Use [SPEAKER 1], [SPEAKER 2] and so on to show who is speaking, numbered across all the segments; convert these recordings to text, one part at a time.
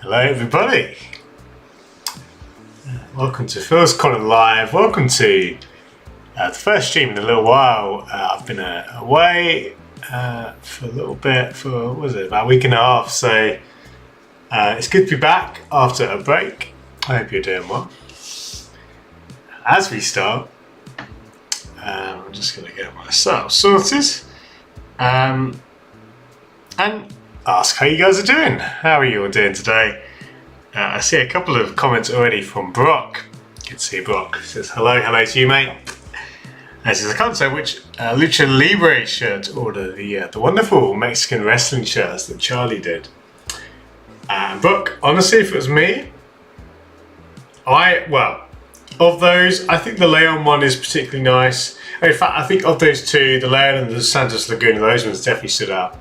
[SPEAKER 1] Hello everybody, welcome to Phil's Column Live. Welcome to the first stream in a little while. I've been away for a little bit, for what was it, about a week and a half, so it's good to be back after a break. I hope you're doing well. As we start, I'm just going to get myself sorted and ask how you guys are doing. How are you all doing today? I see a couple of comments already from Brock. Good to see Brock. He says hello to you, mate. This is a concert which Lucha Libre shirt order, the wonderful Mexican wrestling shirts that Charlie did. And Brock, honestly, if it was me, of those, I think the Leon one is particularly nice. In fact, I think of those two, the Leon and the Santos Laguna, those ones definitely stood out.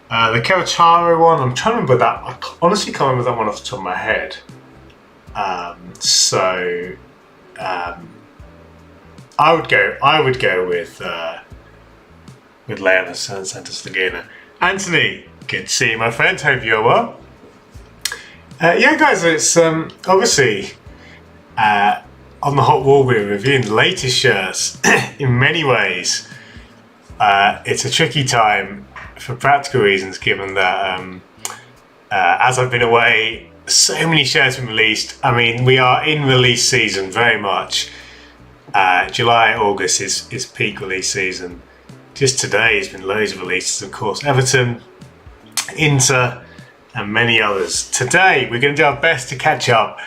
[SPEAKER 1] The Kawacharo one, I'm trying to remember that. I honestly can't remember that one off the top of my head. I would go with Leon and Santos Laguna. Anthony, good to see you, my friend. Hope you're well. Yeah, guys, it's obviously on the hot wall. We're reviewing the latest shirts. In many ways, it's a tricky time for practical reasons, given that as I've been away, so many shirts have been released. I mean, we are in release season very much. July, August is peak release season. Just today has been loads of releases, of course. Everton, Inter, and many others. Today, we're going to do our best to catch up.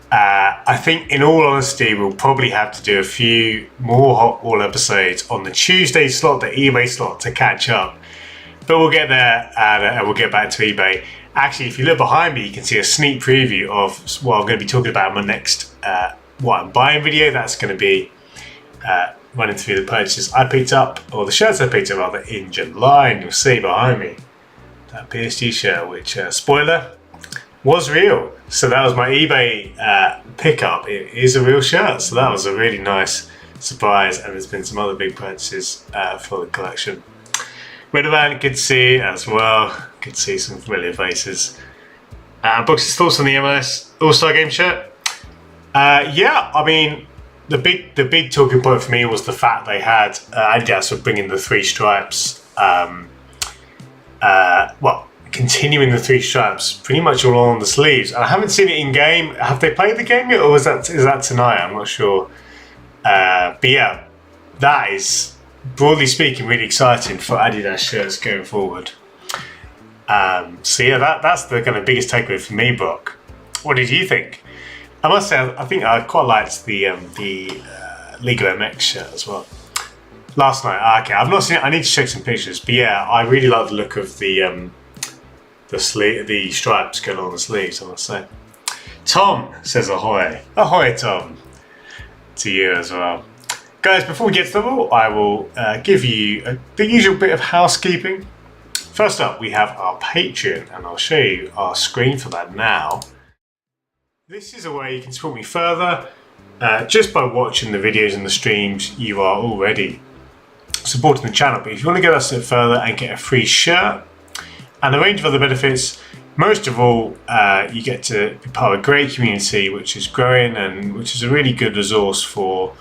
[SPEAKER 1] I think, in all honesty, we'll probably have to do a few more Hot Wall episodes on the Tuesday slot, the eBay slot, to catch up. But we'll get there and we'll get back to eBay. Actually, if you look behind me, you can see a sneak preview of what I'm going to be talking about in my next what I'm buying video. That's going to be running through the purchases I picked up, or the shirts I picked up rather, in July. And you'll see behind me that PSG shirt, which, spoiler, was real. So that was my eBay pickup. It is a real shirt. So that was a really nice surprise. And there's been some other big purchases for the collection. Redman, good to see you as well. Good to see some familiar faces. Box's thoughts on the MLS All-Star Game shirt? Yeah, I mean, the big talking point for me was the fact they had Adidas were bringing the three stripes. Continuing the three stripes pretty much all on the sleeves. And I haven't seen it in game. Have they played the game yet, or is that tonight? I'm not sure. But yeah, that is, broadly speaking, really exciting for Adidas shirts going forward. So yeah, that's the kind of biggest takeaway for me, Brock. What did you think? I must say, I think I quite liked the Liga MX shirt as well. Last night, okay, I've not seen it. I need to check some pictures, but yeah, I really like the look of the the stripes going on the sleeves, I must say. Tom says ahoy. Ahoy, Tom. To you as well. Guys, before we get to them all, I will give you the usual bit of housekeeping. First up, we have our Patreon, and I'll show you our screen for that now. This is a way you can support me further. Just by watching the videos and the streams, you are already supporting the channel. But if you want to go a step further and get a free shirt and a range of other benefits, most of all, you get to be part of a great community which is growing and which is a really good resource for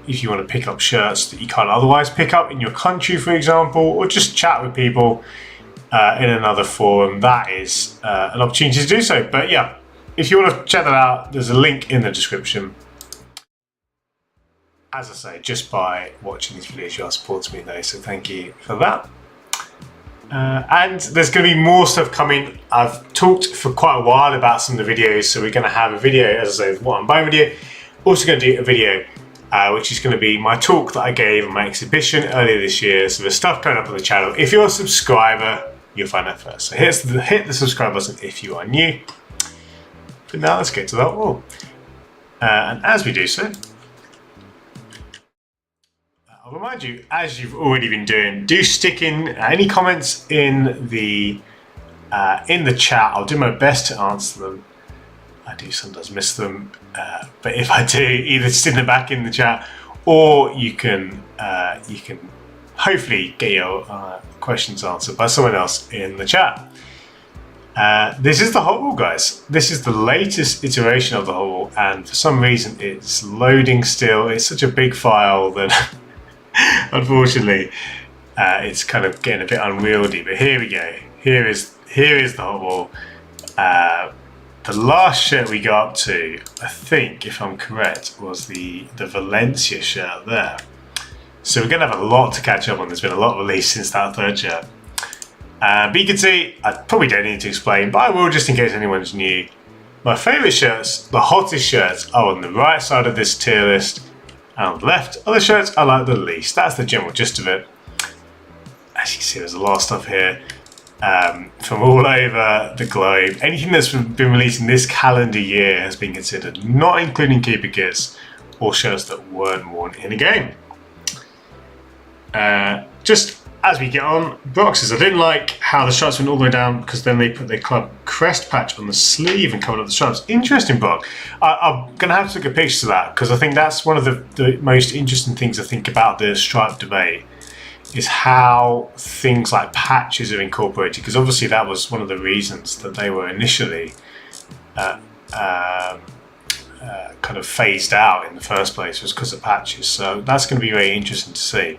[SPEAKER 1] if you want to pick up shirts that you can't otherwise pick up in your country, for example, or just chat with people in another forum. That is an opportunity to do so. But yeah, if you want to check that out, there's a link in the description. As I say, just by watching these videos, you are supporting me though, so thank you for that. And there's going to be more stuff coming. I've talked for quite a while about some of the videos, so we're going to have a video, as I say, what I'm buying video. Also going to do a video which is going to be my talk that I gave on my exhibition earlier this year. So there's stuff coming up on the channel. If you're a subscriber, you'll find that first. So hit the subscribe button if you are new. But now let's get to that wall. And as we do so, I'll remind you, as you've already been doing, do stick in any comments in the chat. I'll do my best to answer them. I do sometimes miss them, but if I do, either stick them back in the chat, or you can hopefully get your questions answered by someone else in the chat. This is the hot wall, guys. This is the latest iteration of the hot wall, and for some reason it's loading still. It's such a big file that unfortunately it's kind of getting a bit unwieldy. But here we go. Here is the hot wall. The last shirt we got up to, I think, if I'm correct, was the Valencia shirt there. So we're going to have a lot to catch up on. There's been a lot released since that third shirt. But you can see, I probably don't need to explain, but I will just in case anyone's new. My favourite shirts, the hottest shirts, are on the right side of this tier list. And on the left are the shirts I like the least. That's the general gist of it. As you can see, there's a lot of stuff here. From all over the globe. Anything that's been released in this calendar year has been considered, not including keeper kits or shirts that weren't worn in a game. Just as we get on, boxes. I didn't like how the stripes went all the way down because then they put their club crest patch on the sleeve and covered up the stripes. Interesting box. I'm going to have to take a picture of that because I think that's one of the most interesting things I think about the stripe debate. Is how things like patches are incorporated, because obviously that was one of the reasons that they were initially kind of phased out in the first place, was because of patches. So that's going to be very interesting to see.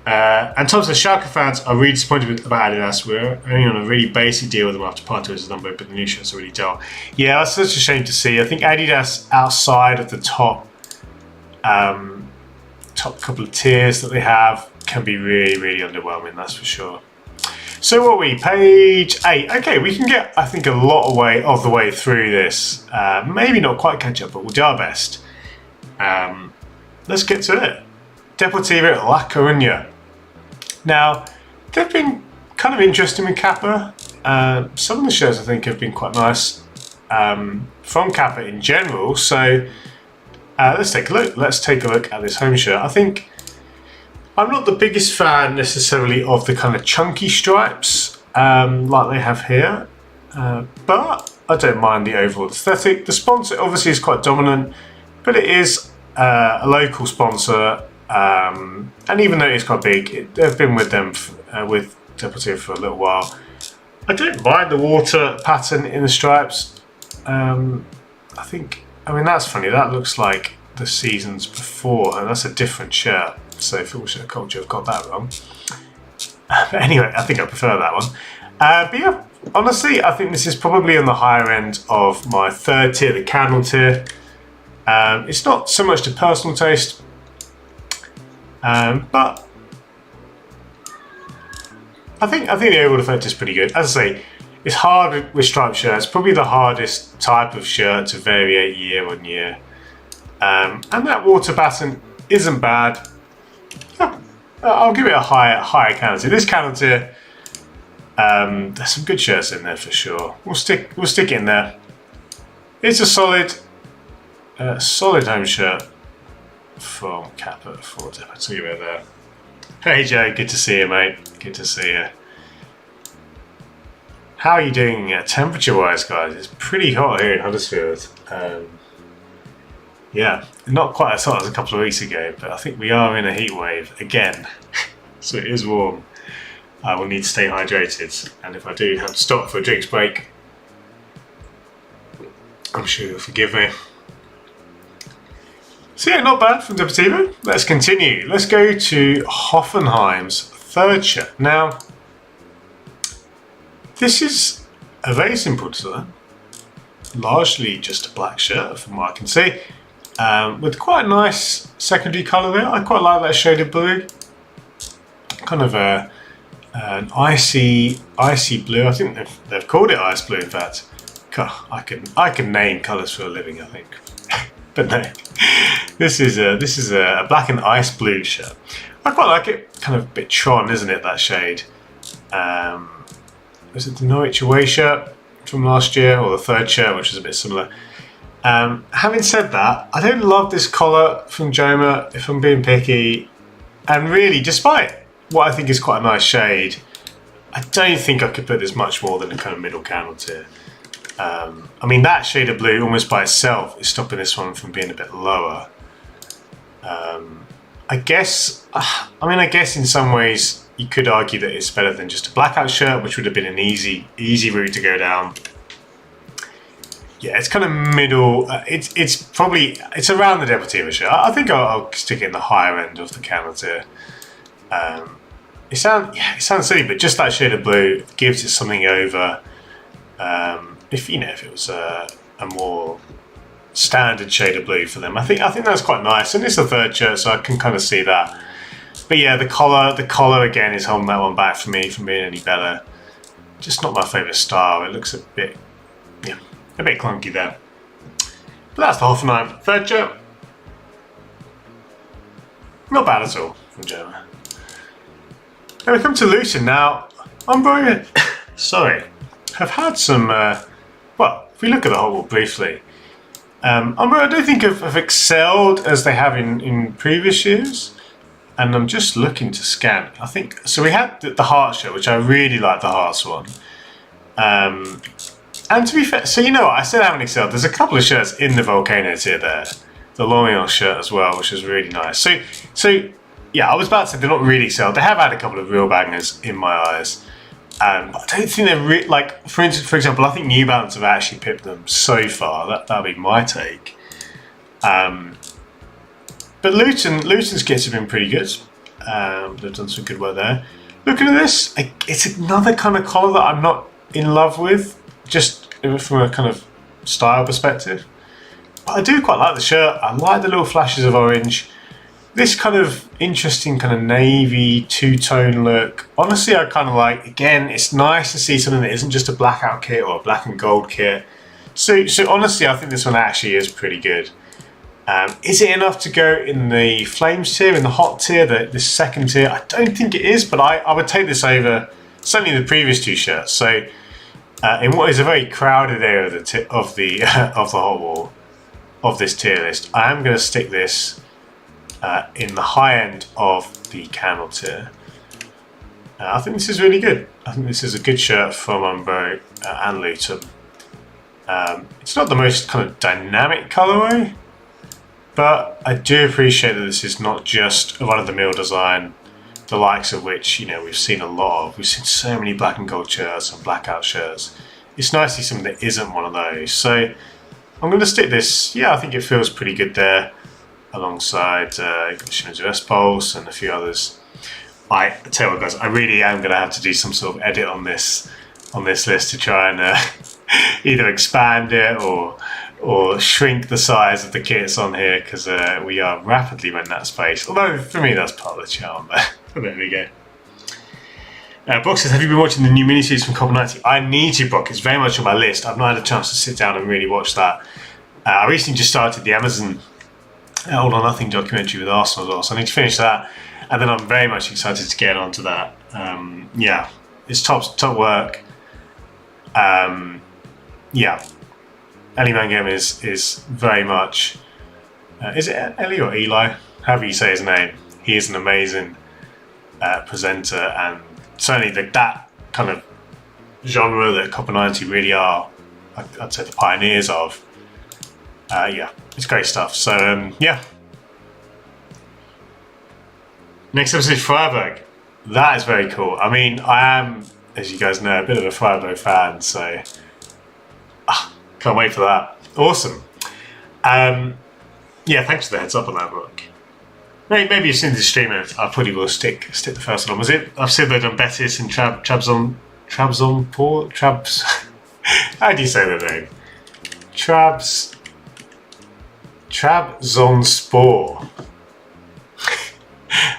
[SPEAKER 1] And Tom says, Schalke fans are really disappointed about Adidas. We're only on a really basic deal with them after part 2 is number, but the new shirts are really dull. Yeah, that's such a shame to see. I think Adidas, outside of the top couple of tiers that they have, can be really, really underwhelming, that's for sure. So what are we? Page 8. Okay, we can get, I think, a lot of the way through this. Maybe not quite catch up, but we'll do our best. Let's get to it. Deportivo La Coruña. Now, they've been kind of interesting with Kappa. Some of the shirts, I think, have been quite nice from Kappa in general. So let's take a look. Let's take a look at this home shirt. I think I'm not the biggest fan necessarily of the kind of chunky stripes like they have here, but I don't mind the overall aesthetic. The sponsor obviously is quite dominant, but it is a local sponsor, and even though it's quite big, they've been with them with Deportivo for a little while. I don't mind the water pattern in the stripes. I mean that's funny. That looks like the seasons before, and that's a different shirt. So Football Shirt Culture have got that wrong. But anyway, I think I prefer that one. But yeah, honestly, I think this is probably on the higher end of my third tier, the candle tier. It's not so much to personal taste, but I think the overall effect is pretty good. As I say, it's hard with striped shirts. Probably the hardest type of shirt to variate year on year. And that water pattern isn't bad. I'll give it a higher candle tier. This candle tier, There's some good shirts in there for sure. We'll stick it in there. It's a solid home shirt from Kappa for Depot. I'll see you about there. Hey Joe, good to see you, mate. Good to see you. How are you doing temperature-wise, guys? It's pretty hot here in Huddersfield. Yeah, not quite as hot as a couple of weeks ago, but I think we are in a heat wave again. So it is warm. I will need to stay hydrated, and if I do have to stop for a drinks break, I'm sure you'll forgive me. So yeah, not bad from Deportivo. Let's continue. Let's go to Hoffenheim's third shirt. Now, this is a very simple design. Largely just a black shirt from what I can see. With quite a nice secondary colour there. I quite like that shade of blue. Kind of an icy blue. I think they've called it ice blue, in fact. God, I can name colours for a living, I think. But no, this is a black and ice blue shirt. I quite like it. Kind of a bit Tron, isn't it? That shade. Was it the Norwich away shirt from last year, or the third shirt, which is a bit similar? Having said that, I don't love this collar from Joma, if I'm being picky. And really, despite what I think is quite a nice shade, I don't think I could put this much more than a kind of middle candle tier. I mean, that shade of blue almost by itself is stopping this one from being a bit lower. I guess in some ways you could argue that it's better than just a blackout shirt, which would have been an easy route to go down. Yeah, it's kind of middle. It's around the Deportivo shirt. I think I'll stick it in the higher end of the candle tier. It sounds silly, but just that shade of blue gives it something over. If it was a more standard shade of blue for them, I think that's quite nice. And it's a third shirt, so I can kind of see that. But yeah, the collar again is holding that one back for me from being any better. Just not my favourite style. It looks a bit clunky there. But that's the Hoffenheim third shirt. Not bad at all from Germany. Then we come to Luton now. I'm very sorry. Have had some. If we look at the whole briefly, I don't think have excelled as they have in previous years. And I'm just looking to scan. I think so. We had the Heart shirt, which I really like the Hearts one. And to be fair, so you know what, I said I haven't excelled. There's a couple of shirts in the Volcano tier there. The Lorient shirt as well, which is really nice. So yeah, I was about to say they're not really excelled. They have had a couple of real bangers in my eyes. But I don't think they're like, for example, I think New Balance have actually pipped them so far. That'll be my take. But Luton's kits have been pretty good. They've done some good work there. Looking at this, it's another kind of collar that I'm not in love with, just from a kind of style perspective. But I do quite like the shirt. I like the little flashes of orange. This kind of interesting kind of navy two-tone look. Honestly, I kind of like, again, it's nice to see something that isn't just a blackout kit or a black and gold kit. So honestly, I think this one actually is pretty good. Is it enough to go in the Flames tier, in the Hot tier, the second tier? I don't think it is, but I would take this over certainly the previous two shirts. So in what is a very crowded area of the hot wall of this tier list, I am going to stick this in the high end of the camel tier. I think this is really good. I think this is a good shirt from Umbro and Luton. It's not the most kind of dynamic colourway, but I do appreciate that this is not just a run-of-the-mill design, the likes of which we've seen a lot of. We've seen so many black and gold shirts and blackout shirts. It's nice to see something that isn't one of those. So I'm going to stick this. Yeah, I think it feels pretty good there, alongside Commissioners of Pulse and a few others. I tell you what, guys, I really am going to have to do some sort of edit on this list to try and either expand it or shrink the size of the kits on here, because we are rapidly running out of space. Although for me that's part of the charm. But there we go. Brock says, have you been watching the new miniseries from Copper 90? I need to, Brock. It's very much on my list. I've not had a chance to sit down and really watch that. I recently just started the Amazon All or Nothing documentary with Arsenal as well, so I need to finish that. And then I'm very much excited to get onto that. Yeah, it's top work. Yeah, Ellie Mangum is very much. Is it Ellie or Eli? However you say his name. He is an amazing presenter, and certainly that kind of genre that Copper 90 really are, I'd say, the pioneers of. Yeah, it's great stuff. So yeah. Next episode is Freiburg. That is very cool. I mean, I am, as you guys know, a bit of a Freiburg fan, so can't wait for that. Awesome. Yeah, thanks for the heads up on that book. Maybe you've seen the streamer. I probably will stick the first one on. Was it? I've seen they've done Betis and Trabzonspor. How do you say the name? Trabzonspor.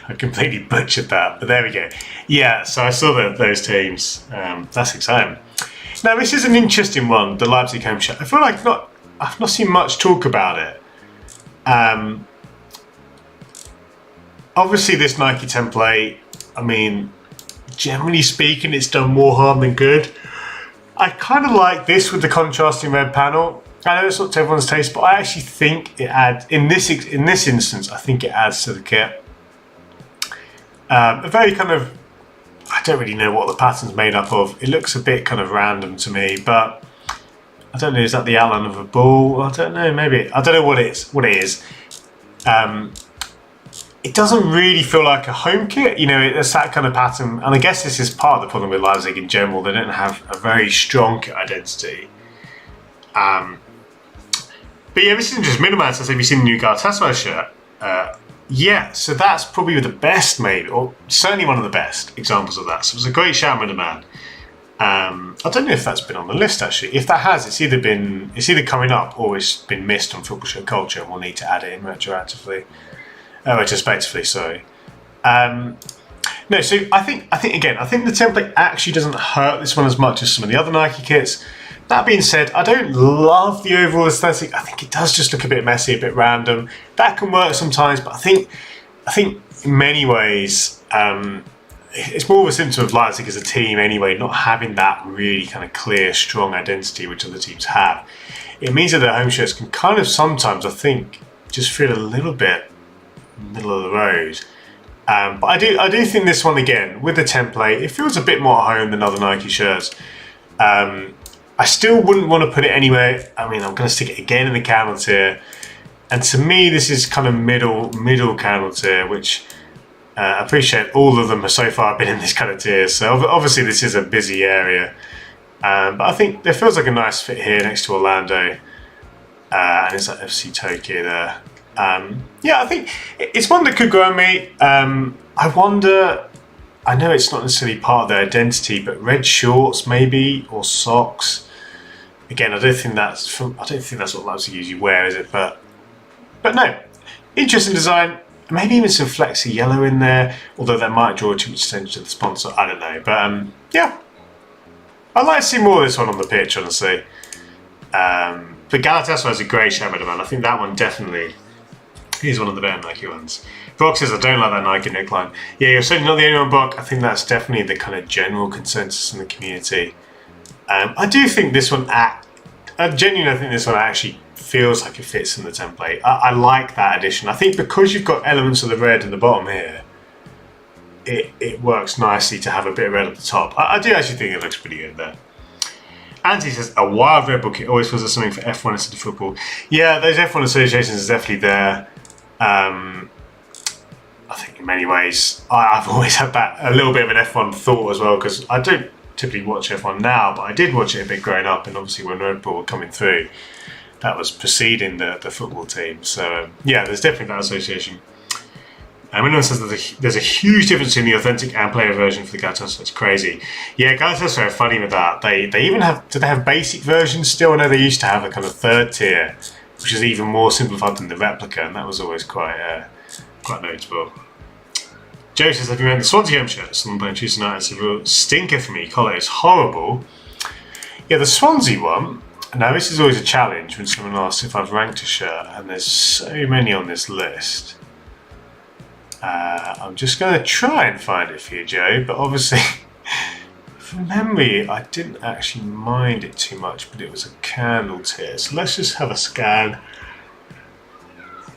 [SPEAKER 1] I completely butchered that, but there we go. Yeah, so I saw those teams. That's exciting. Now this is an interesting one, the Leipzig home shirt. I feel like I've not seen much talk about it. Obviously, this Nike template, I mean, generally speaking, it's done more harm than good. I kind of like this with the contrasting red panel. I know it's not to everyone's taste, but I actually think it adds, in this instance, I think it adds to the kit. A very kind of, I don't really know what the pattern's made up of. It looks a bit kind of random to me, but I don't know, is that the outline of a ball? I don't know, maybe. I don't know what it is. It doesn't really feel like a home kit, it's that kind of pattern. And I guess this is part of the problem with Leipzig in general. They don't have a very strong kit identity. But yeah, this is just Middleman says, have you seen the new Galatasaray shirt? Yeah, so that's probably the best, maybe, or certainly one of the best examples of that. So it was a great shout, Middleman. I don't know if that's been on the list actually. If that has, it's either coming up or it's been missed on Football Show Culture, and we'll need to add it in retrospectively. Sorry. No, so I think the template actually doesn't hurt this one as much as some of the other Nike kits. That being said, I don't love the overall aesthetic. I think it does just look a bit messy, a bit random. That can work sometimes, but I think in many ways, it's more of a symptom of Leipzig as a team anyway, not having that really kind of clear, strong identity which other teams have. It means that their home shirts can kind of sometimes, I think, just feel a little bit middle of the road. But I do think this one, again, with the template, it feels a bit more at home than other Nike shirts. I still wouldn't want to put it anywhere. I mean, I'm going to stick it again in the camel tier. And to me, this is kind of middle camel tier, which I appreciate all of them have so far been in this kind of tier. So obviously this is a busy area. But I think there feels like a nice fit here next to Orlando. And it's like FC Tokyo there. Yeah, I think it's one that could grow on me. I wonder, I know it's not necessarily part of their identity, but red shorts maybe, or socks. Again, I don't think that's what Leipzig usually wear, is it? But no, interesting design. Maybe even some flexi yellow in there, although that might draw too much attention to the sponsor. I don't know, but yeah, I'd like to see more of this one on the pitch, honestly. But Galatasaray is a great shout, man. I think that one definitely is one of the better Nike ones. Brock says, I don't like that Nike neckline. Yeah, you're certainly not the only one, Brock. I think that's definitely the kind of general consensus in the community. I do think this one, I genuinely think this one actually feels like it fits in the template. I like that addition. I think because you've got elements of the red in the bottom here, it works nicely to have a bit of red at the top. I do actually think it looks pretty good there. Andy says, a wild red book, it always feels like something for F1 instead of football. Yeah, those F1 associations are definitely there. I think in many ways, I've always had that a little bit of an F1 thought as well, because I don't typically watch F1 now, but I did watch it a bit growing up, and obviously when Red Bull were coming through, that was preceding the football team. So yeah, there's definitely that association. And Winland says there's a huge difference in the authentic and player version for the Galatasaray. It's crazy. Yeah, Galatasaray are funny with that. They even have, do they have basic versions still? I know they used to have a kind of third tier, which is even more simplified than the replica, and that was always quite notable. Joe says, have you read the Swansea home shirt? Someone playing Tuesday night. It's a real stinker for me. Collar is horrible. Yeah, the Swansea one. Now, this is always a challenge when someone asks if I've ranked a shirt, and there's so many on this list. I'm just going to try and find it for you, Joe, but obviously, from memory, I didn't actually mind it too much, but it was a candle tier. So let's just have a scan.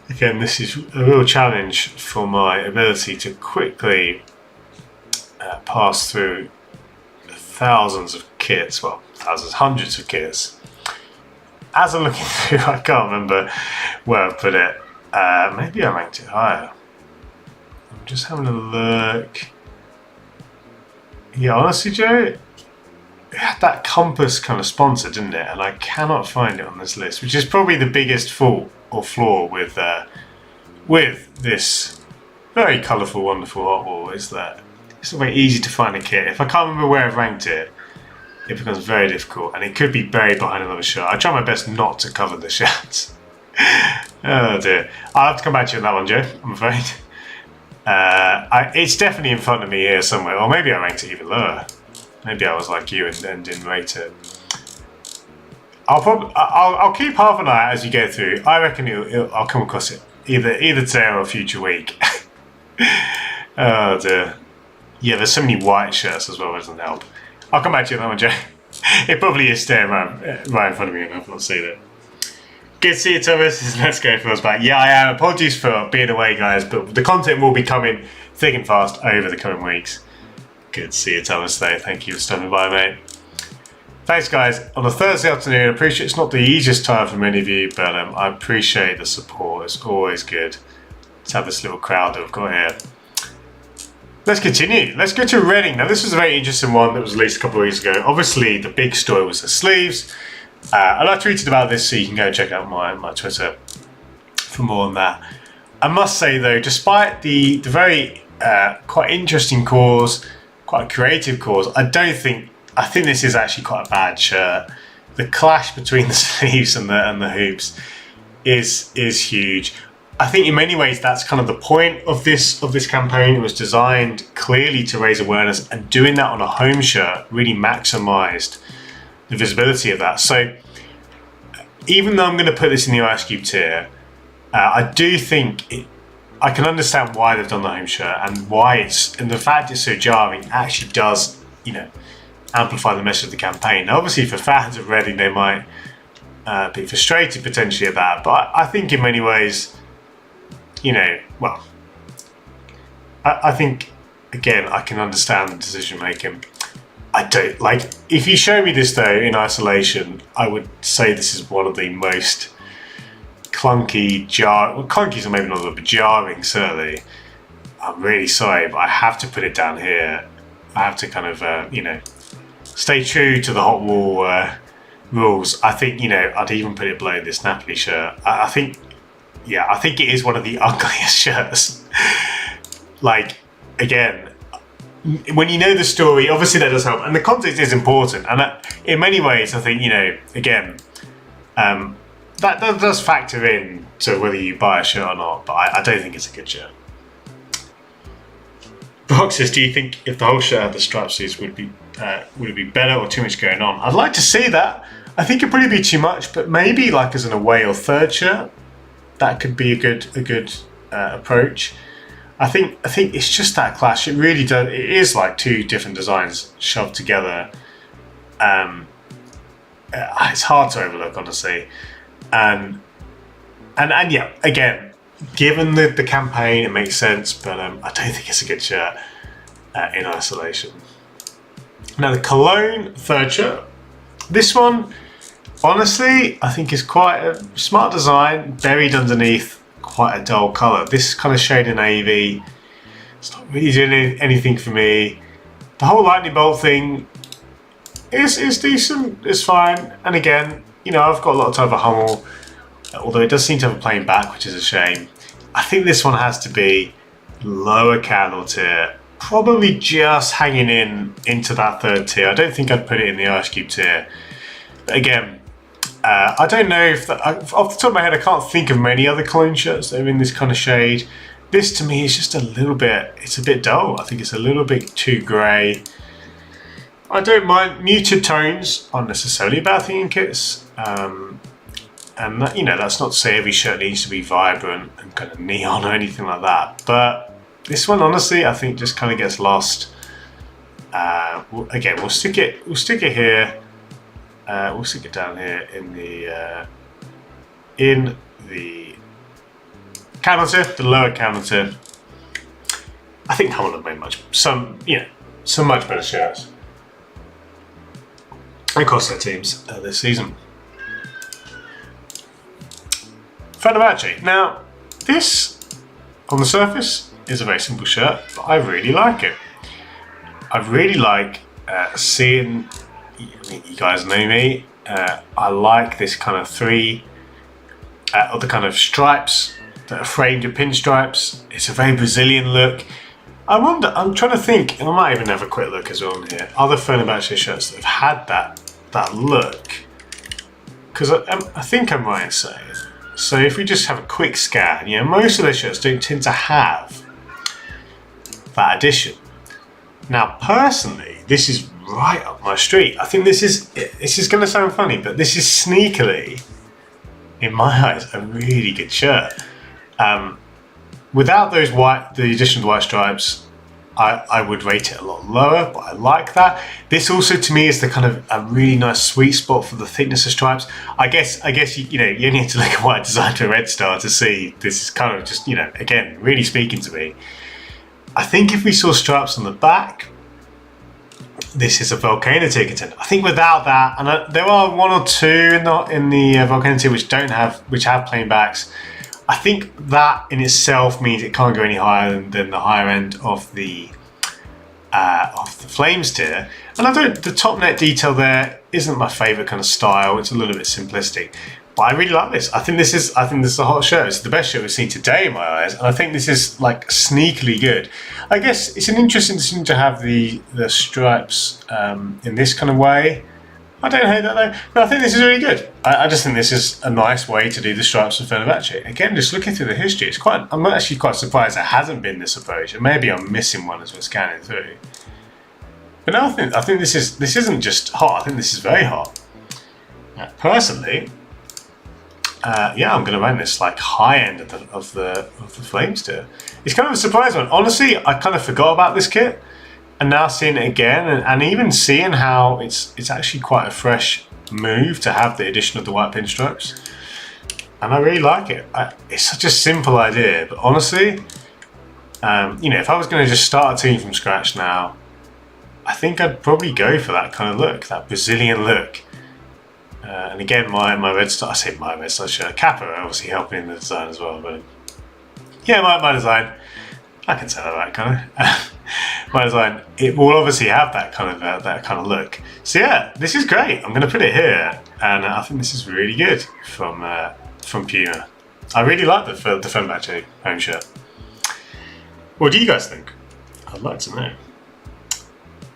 [SPEAKER 1] Again, this is a real challenge for my ability to quickly pass through thousands of kits, well, thousands, hundreds of kits. As I'm looking through, I can't remember where I put it. Maybe I ranked it higher. I'm just having a look. Yeah, honestly, Joe, it had that compass kind of sponsor, didn't it? And I cannot find it on this list, which is probably the biggest fault or flaw with this very colourful, wonderful Hot Wall, is that it's not very easy to find a kit. If I can't remember where I've ranked it, it becomes very difficult, and it could be buried behind another shirt. I try my best not to cover the shirts. Oh dear. I'll have to come back to you on that one, Joe, I'm afraid. It's definitely in front of me here somewhere, or maybe I ranked it even lower. Maybe I was like you and didn't rate it. I'll keep half an eye out as you go through. I reckon I'll come across it either today or a future week. Oh dear. Yeah, there's so many white shirts as well, it doesn't help. I'll come back to you on that one, Joe. It probably is staring right in front of me and I've not seen it. Good to see you, Thomas. Let's go for us back. Yeah, I am. Apologies for being away, guys, but the content will be coming thick and fast over the coming weeks. Good to see you, Thomas, though. Thank you for stopping by, mate. Thanks, guys. On a Thursday afternoon, I appreciate it's not the easiest time for many of you, but I appreciate the support. It's always good to have this little crowd that we've got here. Let's continue. Let's go to Reading. Now, this was a very interesting one that was released a couple of weeks ago. Obviously, the big story was the sleeves. And I tweeted about this, so you can go check out my Twitter for more on that. I must say, though, despite the very quite interesting cause, quite a creative cause, I think this is actually quite a bad shirt. The clash between the sleeves and the hoops is huge. I think in many ways that's kind of the point of this campaign. It was designed clearly to raise awareness, and doing that on a home shirt really maximised the visibility of that. So even though I'm going to put this in the Ice Cube tier, I do think I can understand why they've done the home shirt, and the fact it's so jarring actually does, amplify the message of the campaign. Now, obviously for fans of Reading, they might be frustrated potentially at that, but I think in many ways, I think, again, I can understand the decision making. I don't like, if you show me this though in isolation, I would say this is one of the most clunky, clunky's maybe not a little bit jarring, certainly. I'm really sorry, but I have to put it down here. I have to kind of, stay true to the Hot Wall rules. I think, I'd even put it below this Napoli shirt. I think it is one of the ugliest shirts. Like, again, when you know the story, obviously that does help, and the context is important, and in many ways I think, again, that does factor in to whether you buy a shirt or not, but I don't think it's a good shirt. Brock says, do you think if the whole shirt had the strap sleeves would it be better or too much going on? I'd like to see that. I think it'd probably be too much, but maybe like as an away or third shirt, that could be a good approach. I think it's just that clash. It really does. It is like two different designs shoved together. It's hard to overlook, honestly. And yeah, again, given the campaign, it makes sense. But I don't think it's a good shirt in isolation. Now the Cologne third shirt. This one, honestly, I think is quite a smart design, buried underneath quite a dull colour. This kind of shade in navy, it's not really doing anything for me. The whole lightning bolt thing is decent, it's fine. And again, I've got a lot of time for Hummel, although it does seem to have a plain back, which is a shame. I think this one has to be lower candle tier, probably just hanging into that third tier. I don't think I'd put it in the Ice Cube tier. But again, I don't know if off the top of my head, I can't think of many other Cologne shirts that are in this kind of shade. This to me is just it's a bit dull. I think it's a little bit too grey. I don't mind muted tones, aren't necessarily a bad thing in kits. And that, that's not to say every shirt needs to be vibrant and kind of neon or anything like that. But this one, honestly, I think just kind of gets lost Again, we'll stick it here. We'll stick it down here in the counter, the lower counter. I think Hull have made some much better shirts across their teams this season. Fenerbahce. Now, this on the surface is a very simple shirt, but I really like it. I really like seeing. You guys know me. I like this kind of three other kind of stripes that are framed with pinstripes. It's a very Brazilian look. I'm trying to think, and I might even have a quick look as well on here. Other Fenerbahce shirts that have had that look, because I think I'm right in saying. So if we just have a quick scan, most of their shirts don't tend to have that addition. Now, personally, this is right up my street. I think this is going to sound funny, but this is sneakily, in my eyes, a really good shirt. Without the addition of white stripes, I would rate it a lot lower, but I like that. This also, to me, is the kind of a really nice sweet spot for the thickness of stripes. I guess you only have to look at what I designed for Red Star to see this is kind of just, again, really speaking to me. I think if we saw stripes on the back, this is a Volcano tier contender. I think without that, and there are one or two in the Volcano tier which have plain backs. I think that in itself means it can't go any higher than the higher end of the Flames tier. And the top net detail there isn't my favourite kind of style. It's a little bit simplistic, but I really like this. I think this is a hot shirt. It's the best shirt we've seen today in my eyes, and I think this is like sneakily good. I guess it's an interesting decision to have the stripes in this kind of way. I don't hate that though. No, I think this is really good. I just think this is a nice way to do the stripes of Fenerbahce. Again, just looking through the history, I'm actually quite surprised it hasn't been this approach. And maybe I'm missing one as we're scanning through. But no, I think this isn't just hot. I think this is very hot. Personally, I'm going to run this like high end of the Flames tier. It's kind of a surprise one. Honestly, I kind of forgot about this kit. And now seeing it again, and even seeing how it's actually quite a fresh move to have the addition of the white pinstripes, and I really like it. It's such a simple idea, but honestly, if I was going to just start a team from scratch now, I think I'd probably go for that kind of look, that Brazilian look. And again, my Red Star shirt, Kappa obviously helping in the design as well, but yeah, my design, I can say that kind of. My design, it will obviously have that kind of look. So yeah, this is great. I'm going to put it here, and I think this is really good from Puma. I really like the Fenerbahce home shirt. What do you guys think? I'd like to know.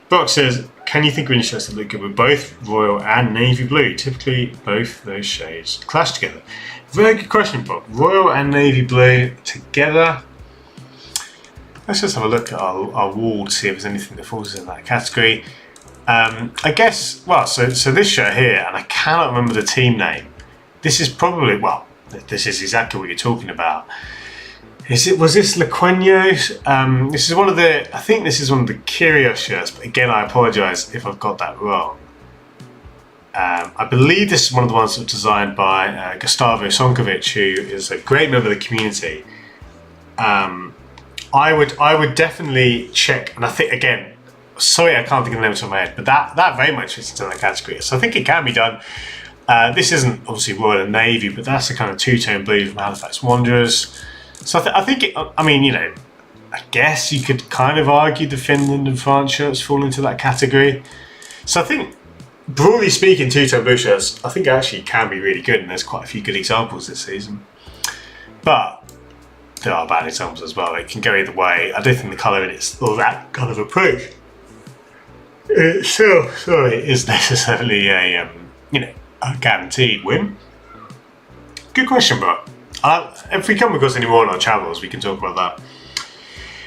[SPEAKER 1] Box says, can you think of any shirts that look good with both royal and navy blue? Typically, both those shades clash together. Very good question, Bob. Royal and navy blue together. Let's just have a look at our wall to see if there's anything that falls in that category. I guess, so this shirt here, and I cannot remember the team name. This is probably, this is exactly what you're talking about. Was this Lequeño? This is I think this is one of the Kyrgios shirts, but again, I apologise if I've got that wrong. I believe this is one of the ones that was designed by Gustavo Sonkovic, who is a great member of the community. I would definitely check, and I think, again, sorry I can't think of the name off the top of my head, but that very much fits into that category. So I think it can be done. This isn't obviously Royal and Navy, but that's the kind of two-tone blue from Halifax Wanderers. So I think I guess you could kind of argue the Finland and France shirts fall into that category. So I think, broadly speaking, two-tone blue shirts, I think actually can be really good, and there's quite a few good examples this season. But there are bad examples as well. It can go either way. I don't think the colour in it's all that kind of approach. Is necessarily a guaranteed win. Good question, but if we come across any more on our travels, we can talk about that.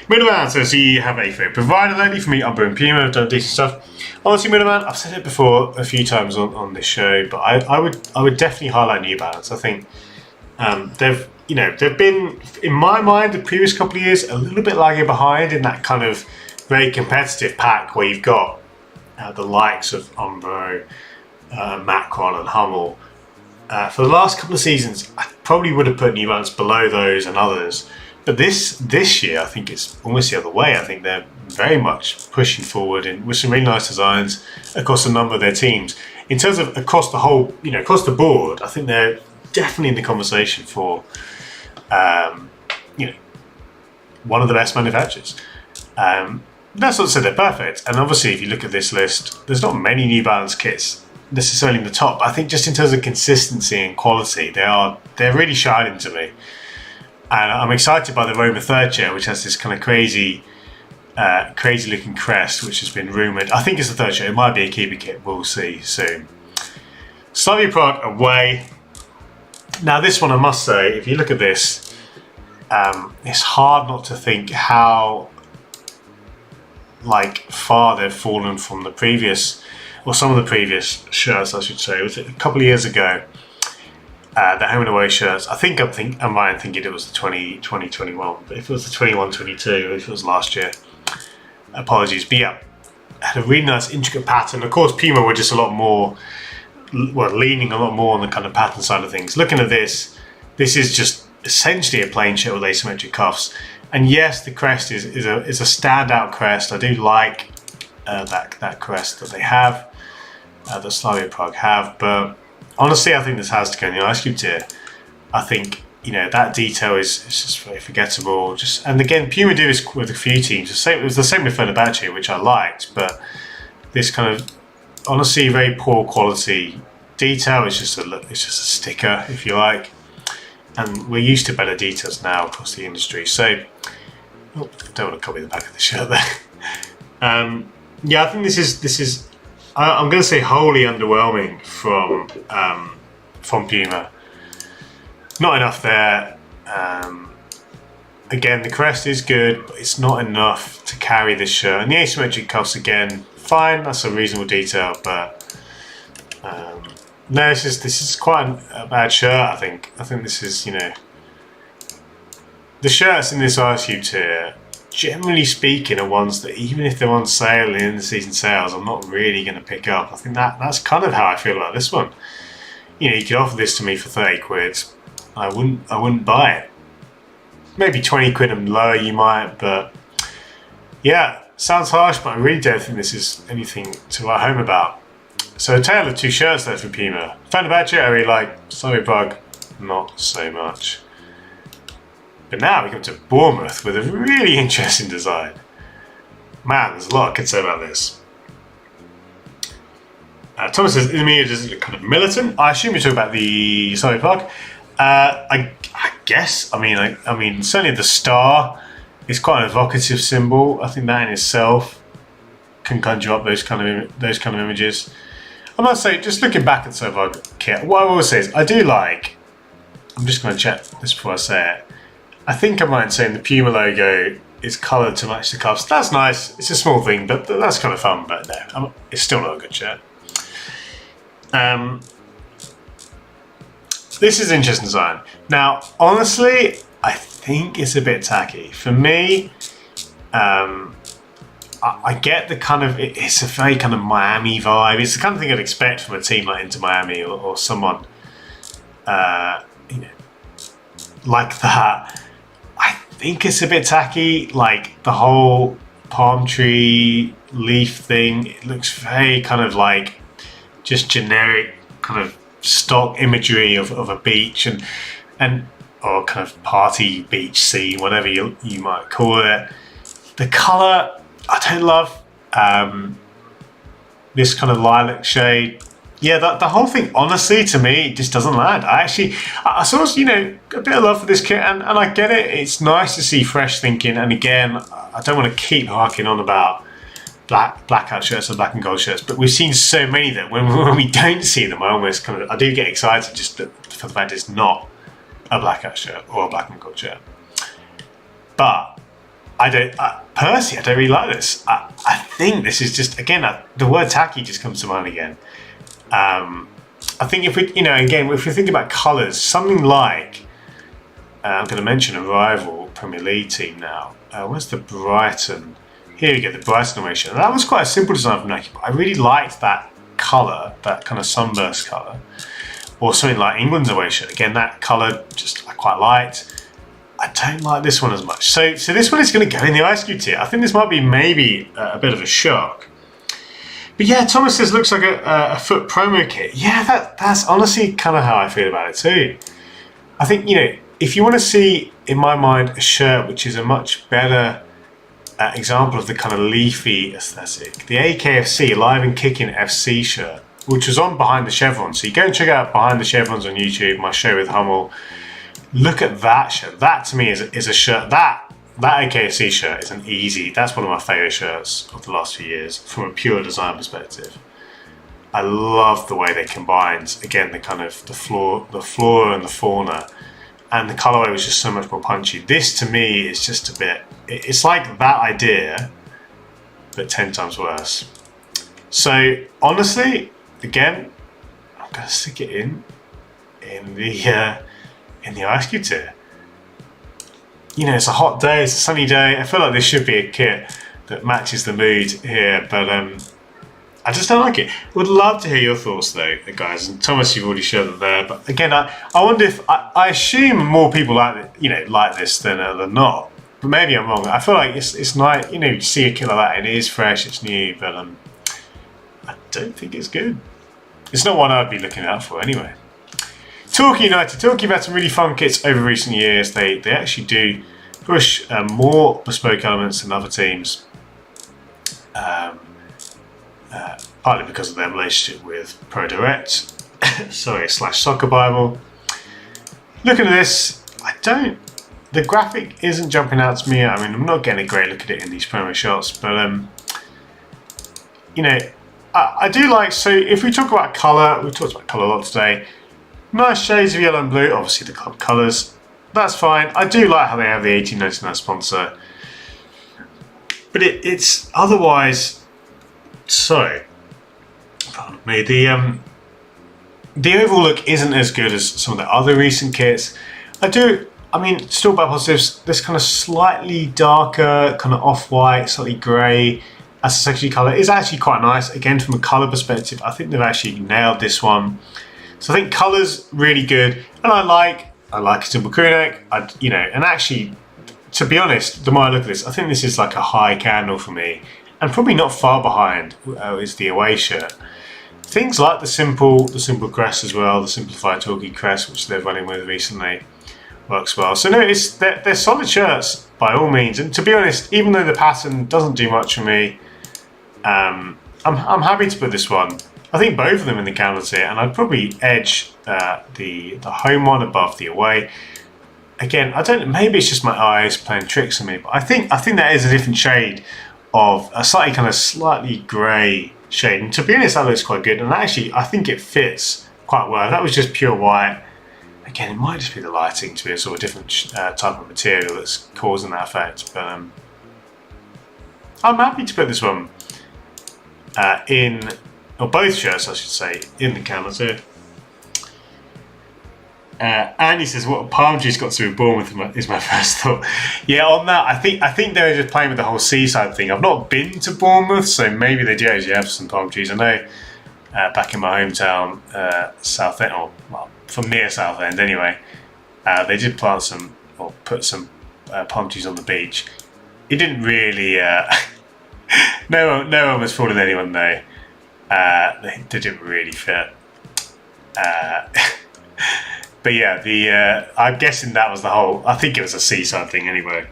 [SPEAKER 1] Middleman says, do you have a favourite provider lately? For me, Umber and Puma have done decent stuff. Honestly, Middleman, I've said it before a few times on this show, but I would definitely highlight New Balance. I think they've been, in my mind, the previous couple of years, a little bit lagging behind in that kind of very competitive pack where you've got the likes of Umbro, Macron and Hummel. For the last couple of seasons, I probably would have put New Balance below those and others. But this year, I think it's almost the other way. I think they're very much pushing forward with some really nice designs across a number of their teams. In terms of across the whole, across the board, I think they're definitely in the conversation for, one of the best manufacturers. That's not to say they're perfect. And obviously, if you look at this list, there's not many New Balance kits necessarily in the top. I think just in terms of consistency and quality, they're really shining to me. And I'm excited by the Roma third chair, which has this kind of crazy looking crest, which has been rumoured. I think it's the third chair. It might be a keeper kit. We'll see soon. Slavia Prague away. Now this one, I must say, if you look at this, it's hard not to think how far they've fallen from the previous, or some of the previous shirts, I should say. It was a couple of years ago. The home and away shirts. I'm right in thinking it was the 2021, but if it was the 21-22, if it was last year, apologies. But yeah, had a really nice intricate pattern. Of course, Puma were just a lot more, leaning a lot more on the kind of pattern side of things. Looking at this is just essentially a plain shirt with asymmetric cuffs. And yes, the crest is a standout crest. I do like that crest that they have, that Slavia Prague have, but honestly, I think this has to go in the ice cube tier. I think that detail is just very forgettable. And again, Puma do this with a few teams. It was the same with Fenerbahce, which I liked, but this kind of honestly very poor quality detail. It's just a sticker, if you like. And we're used to better details now across the industry. So, don't want to copy the back of the shirt there. Yeah, I think this is. I'm going to say wholly underwhelming from Puma. Not enough there. Again, the crest is good, but it's not enough to carry this shirt. And the asymmetric cuffs, again, fine. That's a reasonable detail, but no, this is quite a bad shirt. I think this is the shirts in this ice cube tier, generally speaking, are ones that even if they're on sale in the season sales, I'm not really going to pick up. I think that's kind of how I feel about this one. You could offer this to me for 30 quid. I wouldn't buy it. Maybe 20 quid and lower you might, but yeah, sounds harsh, but I really don't think this is anything to write home about. So a tale of two shirts there for Puma. Fenerbahce, I really like. Slavia Prague, not so much. But now we come to Bournemouth with a really interesting design. Man, there's a lot I could say about this. Thomas says, in the media, does it look kind of militant? I assume you're talking about the Slavia Prague. I guess. I mean, certainly the star is quite an evocative symbol. I think that in itself can conjure up those kind of images. I must say, just looking back at the Slavia Prague kit, what I will say is I do like. I'm just going to check this before I say it. I think I'm right in saying the Puma logo is coloured to match the cuffs. That's nice. It's a small thing, but that's kind of fun. But no, it's still not a good shirt. This is an interesting design. Now, honestly, I think it's a bit tacky. For me, I get the kind of, it's a very kind of Miami vibe. It's the kind of thing I'd expect from a team like Inter Miami or someone, like that. I think it's a bit tacky, like the whole palm tree leaf thing. It looks very kind of like just generic kind of stock imagery of a beach and or kind of party beach scene, whatever you might call it. The colour I don't love. This kind of lilac shade. Yeah, the whole thing, honestly, to me, just doesn't land. I saw, a bit of love for this kit, and I get it. It's nice to see fresh thinking. And again, I don't want to keep harking on about blackout shirts and black and gold shirts, but we've seen so many that when we don't see them, I do get excited just for the fact it's not a blackout shirt or a black and gold shirt. But personally, I don't really like this. I think this is just, again, the word tacky just comes to mind again. I think if we, again, if we think about colours, something like, I'm going to mention a rival Premier League team now. Where's the Brighton here we get the Brighton away shirt. That was quite a simple design from Nike, but I really liked that colour, that kind of sunburst colour. Or something like England's away shirt. Again, that colour I quite liked. I don't like this one as much. So this one is going to go in the ice cube tier. I think this might be maybe a bit of a shock. But yeah, Thomas says looks like a foot promo kit. Yeah, that's honestly kind of how I feel about it too. I think, you know, if you want to see, in my mind, a shirt which is a much better example of the kind of leafy aesthetic, the AKFC Live and Kicking FC shirt, which was on Behind the Chevrons. So you go and check out Behind the Chevrons on YouTube, my show with Hummel. Look at that shirt. That to me is a shirt. That AKFC shirt is that's one of my favourite shirts of the last few years from a pure design perspective. I love the way they combined, again, the kind of the flora and the fauna, and the colourway was just so much more punchy. This to me is just a bit, it's like that idea, but 10 times worse. So honestly, again, I'm gonna stick it in the ice cube tier. You know, it's a hot day, it's a sunny day. I feel like this should be a kit that matches the mood here, but I just don't like it. Would love to hear your thoughts though, guys. And Thomas, you've already showed it there. But again, I wonder if I assume more people like it, you know, like this than not. But maybe I'm wrong. I feel like it's nice, you know, you see a kit like that, it is fresh, it's new, but I don't think it's good. It's not one I'd be looking out for anyway. Torquay United. Torquay have had some really fun kits over recent years. They actually do push more bespoke elements than other teams. Partly because of their relationship with ProDirect, / Soccer Bible. Looking at this, the graphic isn't jumping out to me. I mean, I'm not getting a great look at it in these promo shots, but you know, I do like, so if we talk about colour, we've talked about colour a lot today. Nice shades of yellow and blue, obviously the club colours. That's fine. I do like how they have the 1899 sponsor. But it's otherwise, so, pardon me, the overall look isn't as good as some of the other recent kits. I mean, still by positives, this kind of slightly darker, kind of off-white, slightly grey, as a secondary colour is actually quite nice. Again, from a colour perspective, I think they've actually nailed this one. So I think colour's really good, and I like a simple crew neck. You know, and actually, to be honest, the more I look at this, I think this is like a high candle for me, and probably not far behind is the away shirt. Things like the simple crest as well, the simplified Torquay crest, which they're running with recently, works well. So no, they're solid shirts by all means, and to be honest, even though the pattern doesn't do much for me, I'm happy to put this one. I think both of them in the counter tier, and I'd probably edge the home one above the away. Again, I don't. Maybe it's just my eyes playing tricks on me, but I think that is a different shade of a slightly grey shade. And to be honest, that looks quite good. And actually, I think it fits quite well. If that was just pure white, again, it might just be the lighting to be a sort of different type of material that's causing that effect. But I'm happy to put this one or both shirts, I should say, in the counter tier. Andy says, "What palm trees got to do with Bournemouth?" is my first thought. Yeah, on that, I think they're just playing with the whole seaside thing. I've not been to Bournemouth, so maybe they do actually have some palm trees. I know back in my hometown, Southend, or well, from near Southend anyway, they did plant some or put some palm trees on the beach. It didn't really. No one was fooling anyone though. They didn't really fit. But yeah, I'm guessing that was the whole. I think it was a seaside thing anyway.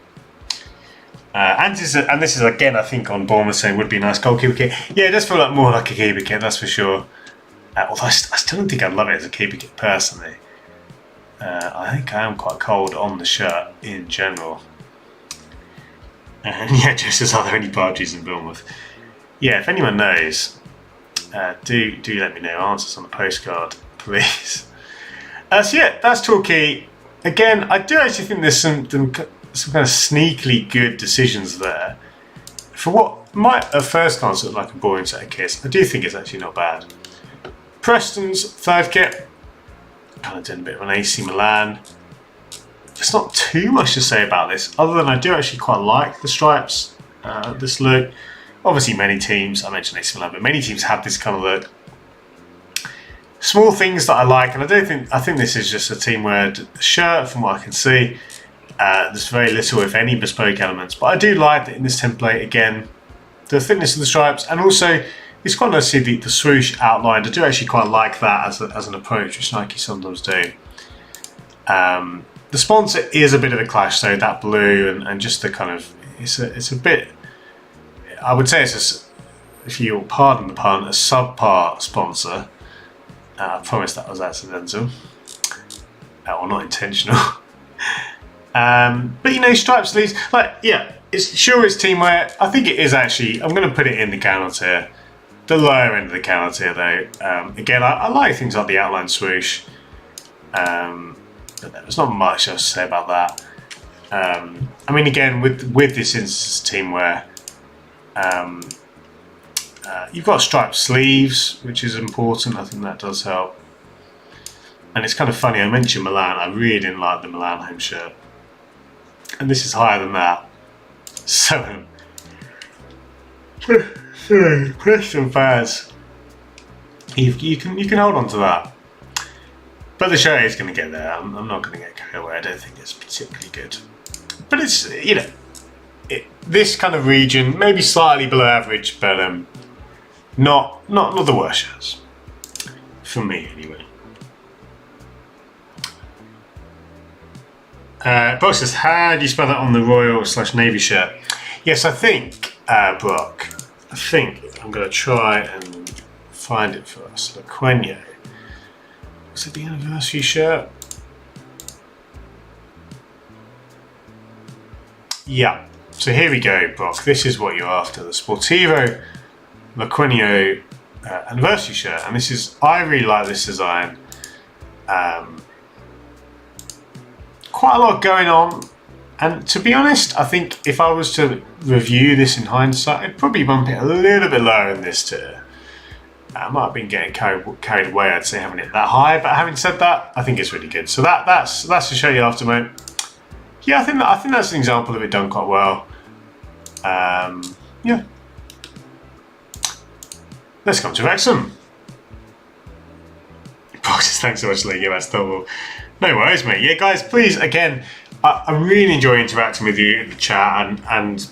[SPEAKER 1] And this is again, I think on Bournemouth saying would be a nice goalkeeper kit. Yeah, it does feel like more like a keeper kit, that's for sure. Although I still don't think I'd love it as a keeper kit personally. I think I am quite cold on the shirt in general. And yeah, just as are there any parties in Bournemouth? Yeah, if anyone knows, do let me know. Answers on the postcard, please. So yeah, that's Torquay. Again, I do actually think there's some kind of sneakily good decisions there. For what might at first glance look like a boring set of kits, I do think it's actually not bad. Preston's third kit, kind of doing a bit of an AC Milan. There's not too much to say about this, other than I do actually quite like the stripes. this look. Obviously many teams, I mentioned AC Milan, but many teams have this kind of look. Small things that I like, and I think this is just a team where the shirt, from what I can see, there's very little, if any, bespoke elements. But I do like that in this template, again, the thickness of the stripes, and also it's quite nice to see the swoosh outlined. I do actually quite like that as an approach, which Nike sometimes do. The sponsor is a bit of a clash, though, that blue and just the kind of, it's a bit, I would say it's, if you'll pardon the pun, a subpar sponsor. I promise that was accidental, or not intentional. But you know, striped sleeves, like, yeah, it's teamwear. I think it is actually, I'm going to put it in the counter tier, the lower end of the counter tier though. Again, I like things like the outline swoosh. But there's not much else to say about that. I mean, again, with this instance teamwear, you've got striped sleeves, which is important. I think that does help. And it's kind of funny, I mentioned Milan. I really didn't like the Milan home shirt. And this is higher than that. So, question fans, you can hold on to that. But the shirt is going to get there. I'm not going to get carried away. I don't think it's particularly good. But it's, you know, this kind of region, maybe slightly below average, but not the worst shirts. For me, anyway. Brock says, how do you spell that on the Royal/Navy shirt? Yes, I think, Brock, I'm going to try and find it for us. Lequenio. Was it the anniversary shirt? Yeah. So here we go, Brock. This is what you're after. The Sportivo Lequenio anniversary shirt. And this is, I really like this design. Quite a lot going on. And to be honest, I think if I was to review this in hindsight, I'd probably bump it a little bit lower in this tier. I might have been getting carried away, I'd say, having it that high. But having said that, I think it's really good. So that's to show you after, mate. Yeah, I think that's an example of it done quite well. Yeah. Let's come to Wrexham. Boxes, thanks so much, Lee. Yeah, that's double. No worries, mate. Yeah, guys, please, again, I really enjoy interacting with you in the chat, and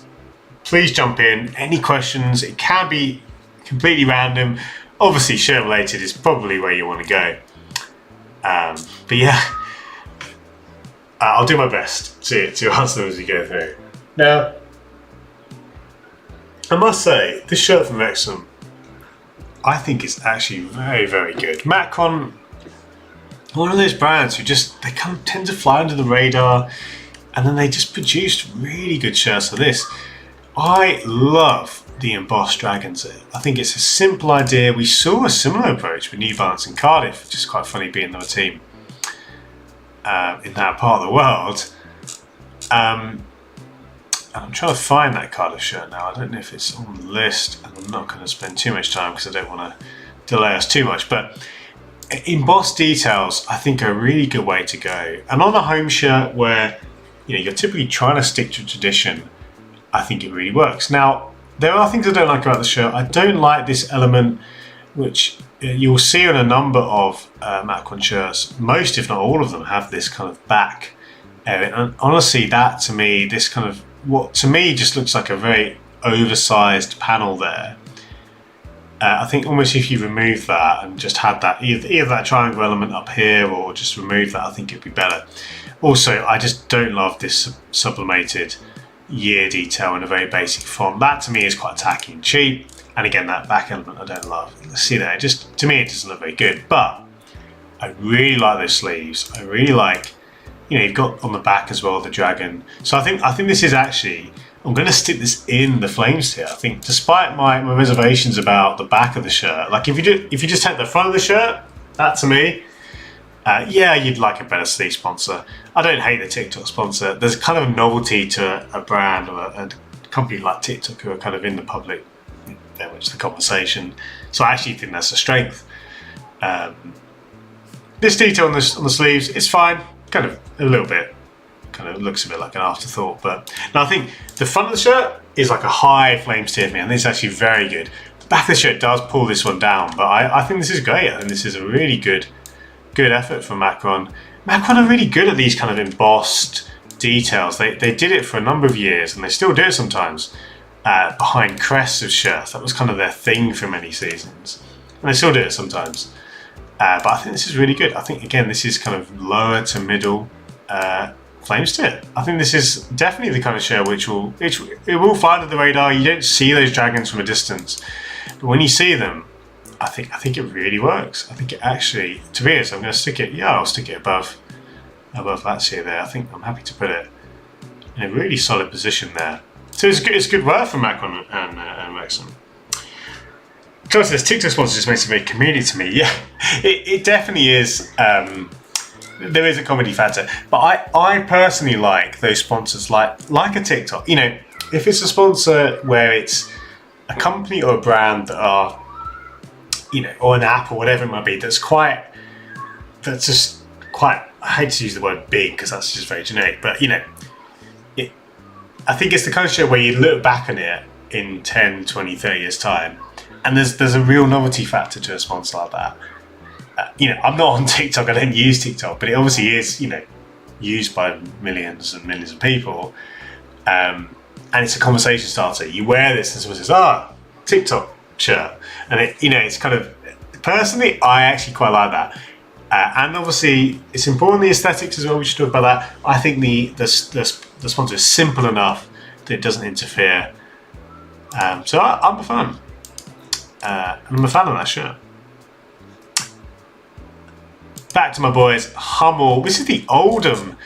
[SPEAKER 1] please jump in. Any questions? It can be completely random. Obviously, shirt related is probably where you want to go. But yeah, I'll do my best to answer them as we go through. Now, I must say, this shirt from Wrexham, I think is actually very, very good. Macron, one of those brands who just, they kind of tend to fly under the radar, and then they just produced really good shirts for this. I love the embossed dragons. I think it's a simple idea. We saw a similar approach with New Balance in Cardiff, which is quite funny being another team in that part of the world. And I'm trying to find that Cardiff shirt now. I don't know if it's on the list, and I'm not going to spend too much time because I don't want to delay us too much. But embossed details, I think, are a really good way to go. And on a home shirt where you're typically trying to stick to tradition, I think it really works. Now, there are things I don't like about the shirt. I don't like this element, which you'll see on a number of Macron shirts. Most, if not all of them, have this kind of back area. And honestly, that to me, this kind of, what to me just looks like a very oversized panel there. I think almost if you remove that and just had that, either that triangle element up here or just remove that, I think it'd be better. Also, I just don't love this sublimated year detail in a very basic font. That to me is quite tacky and cheap. And again, that back element I don't love. See that? To me, it doesn't look very good. But I really like those sleeves. I really like, you've got on the back as well the dragon. So I think this is actually, I'm going to stick this in the flames here. I think, despite my reservations about the back of the shirt, like if you just take the front of the shirt, that to me, yeah, you'd like a better sleeve sponsor. I don't hate the TikTok sponsor. There's kind of a novelty to a brand or a company like TikTok who are kind of in the public, very much the conversation. So I actually think that's a strength. This detail on the sleeves, it's fine. Kind of a little bit, kind of looks a bit like an afterthought. But no, I think the front of the shirt, is like a high flames tier for me, and this is actually very good. The back of the shirt does pull this one down, but I think this is great. I think this is a really good effort from Macron. Macron are really good at these kind of embossed details. They did it for a number of years, and they still do it sometimes, behind crests of shirts. That was kind of their thing for many seasons, and they still do it sometimes. But I think this is really good. I think, again, this is kind of lower to middle flames tier. I think this is definitely the kind of shirt which will fly under the radar. You don't see those dragons from a distance, but when you see them, I think it really works. I think it actually, to be honest, I'm going to stick it. Yeah, I'll stick it above that tier there. I think I'm happy to put it in a really solid position there. So it's good work from Macron and Wrexham. Because this TikTok sponsor just makes it very comedy to me. Yeah, it definitely is. There is a comedy factor, but I personally like those sponsors like a TikTok. You know, if it's a sponsor where it's a company or a brand that are, you know, or an app or whatever it might be, that's just quite. I hate to use the word big because that's just very generic, but you know, I think it's the kind of shit where you look back on it in 10, 20, 30 years time, and there's a real novelty factor to a sponsor like that. You know, I'm not on TikTok, I don't use TikTok, but it obviously is, you know, used by millions and millions of people. And it's a conversation starter. You wear this and someone says, TikTok shirt. And it, you know, it's kind of, personally, I actually quite like that. And obviously, it's important the aesthetics as well. We should talk about that. I think the sponsor is simple enough that it doesn't interfere. So I'm a fan. I'm a fan of that shirt. Back to my boys, Hummel. This is the Oldham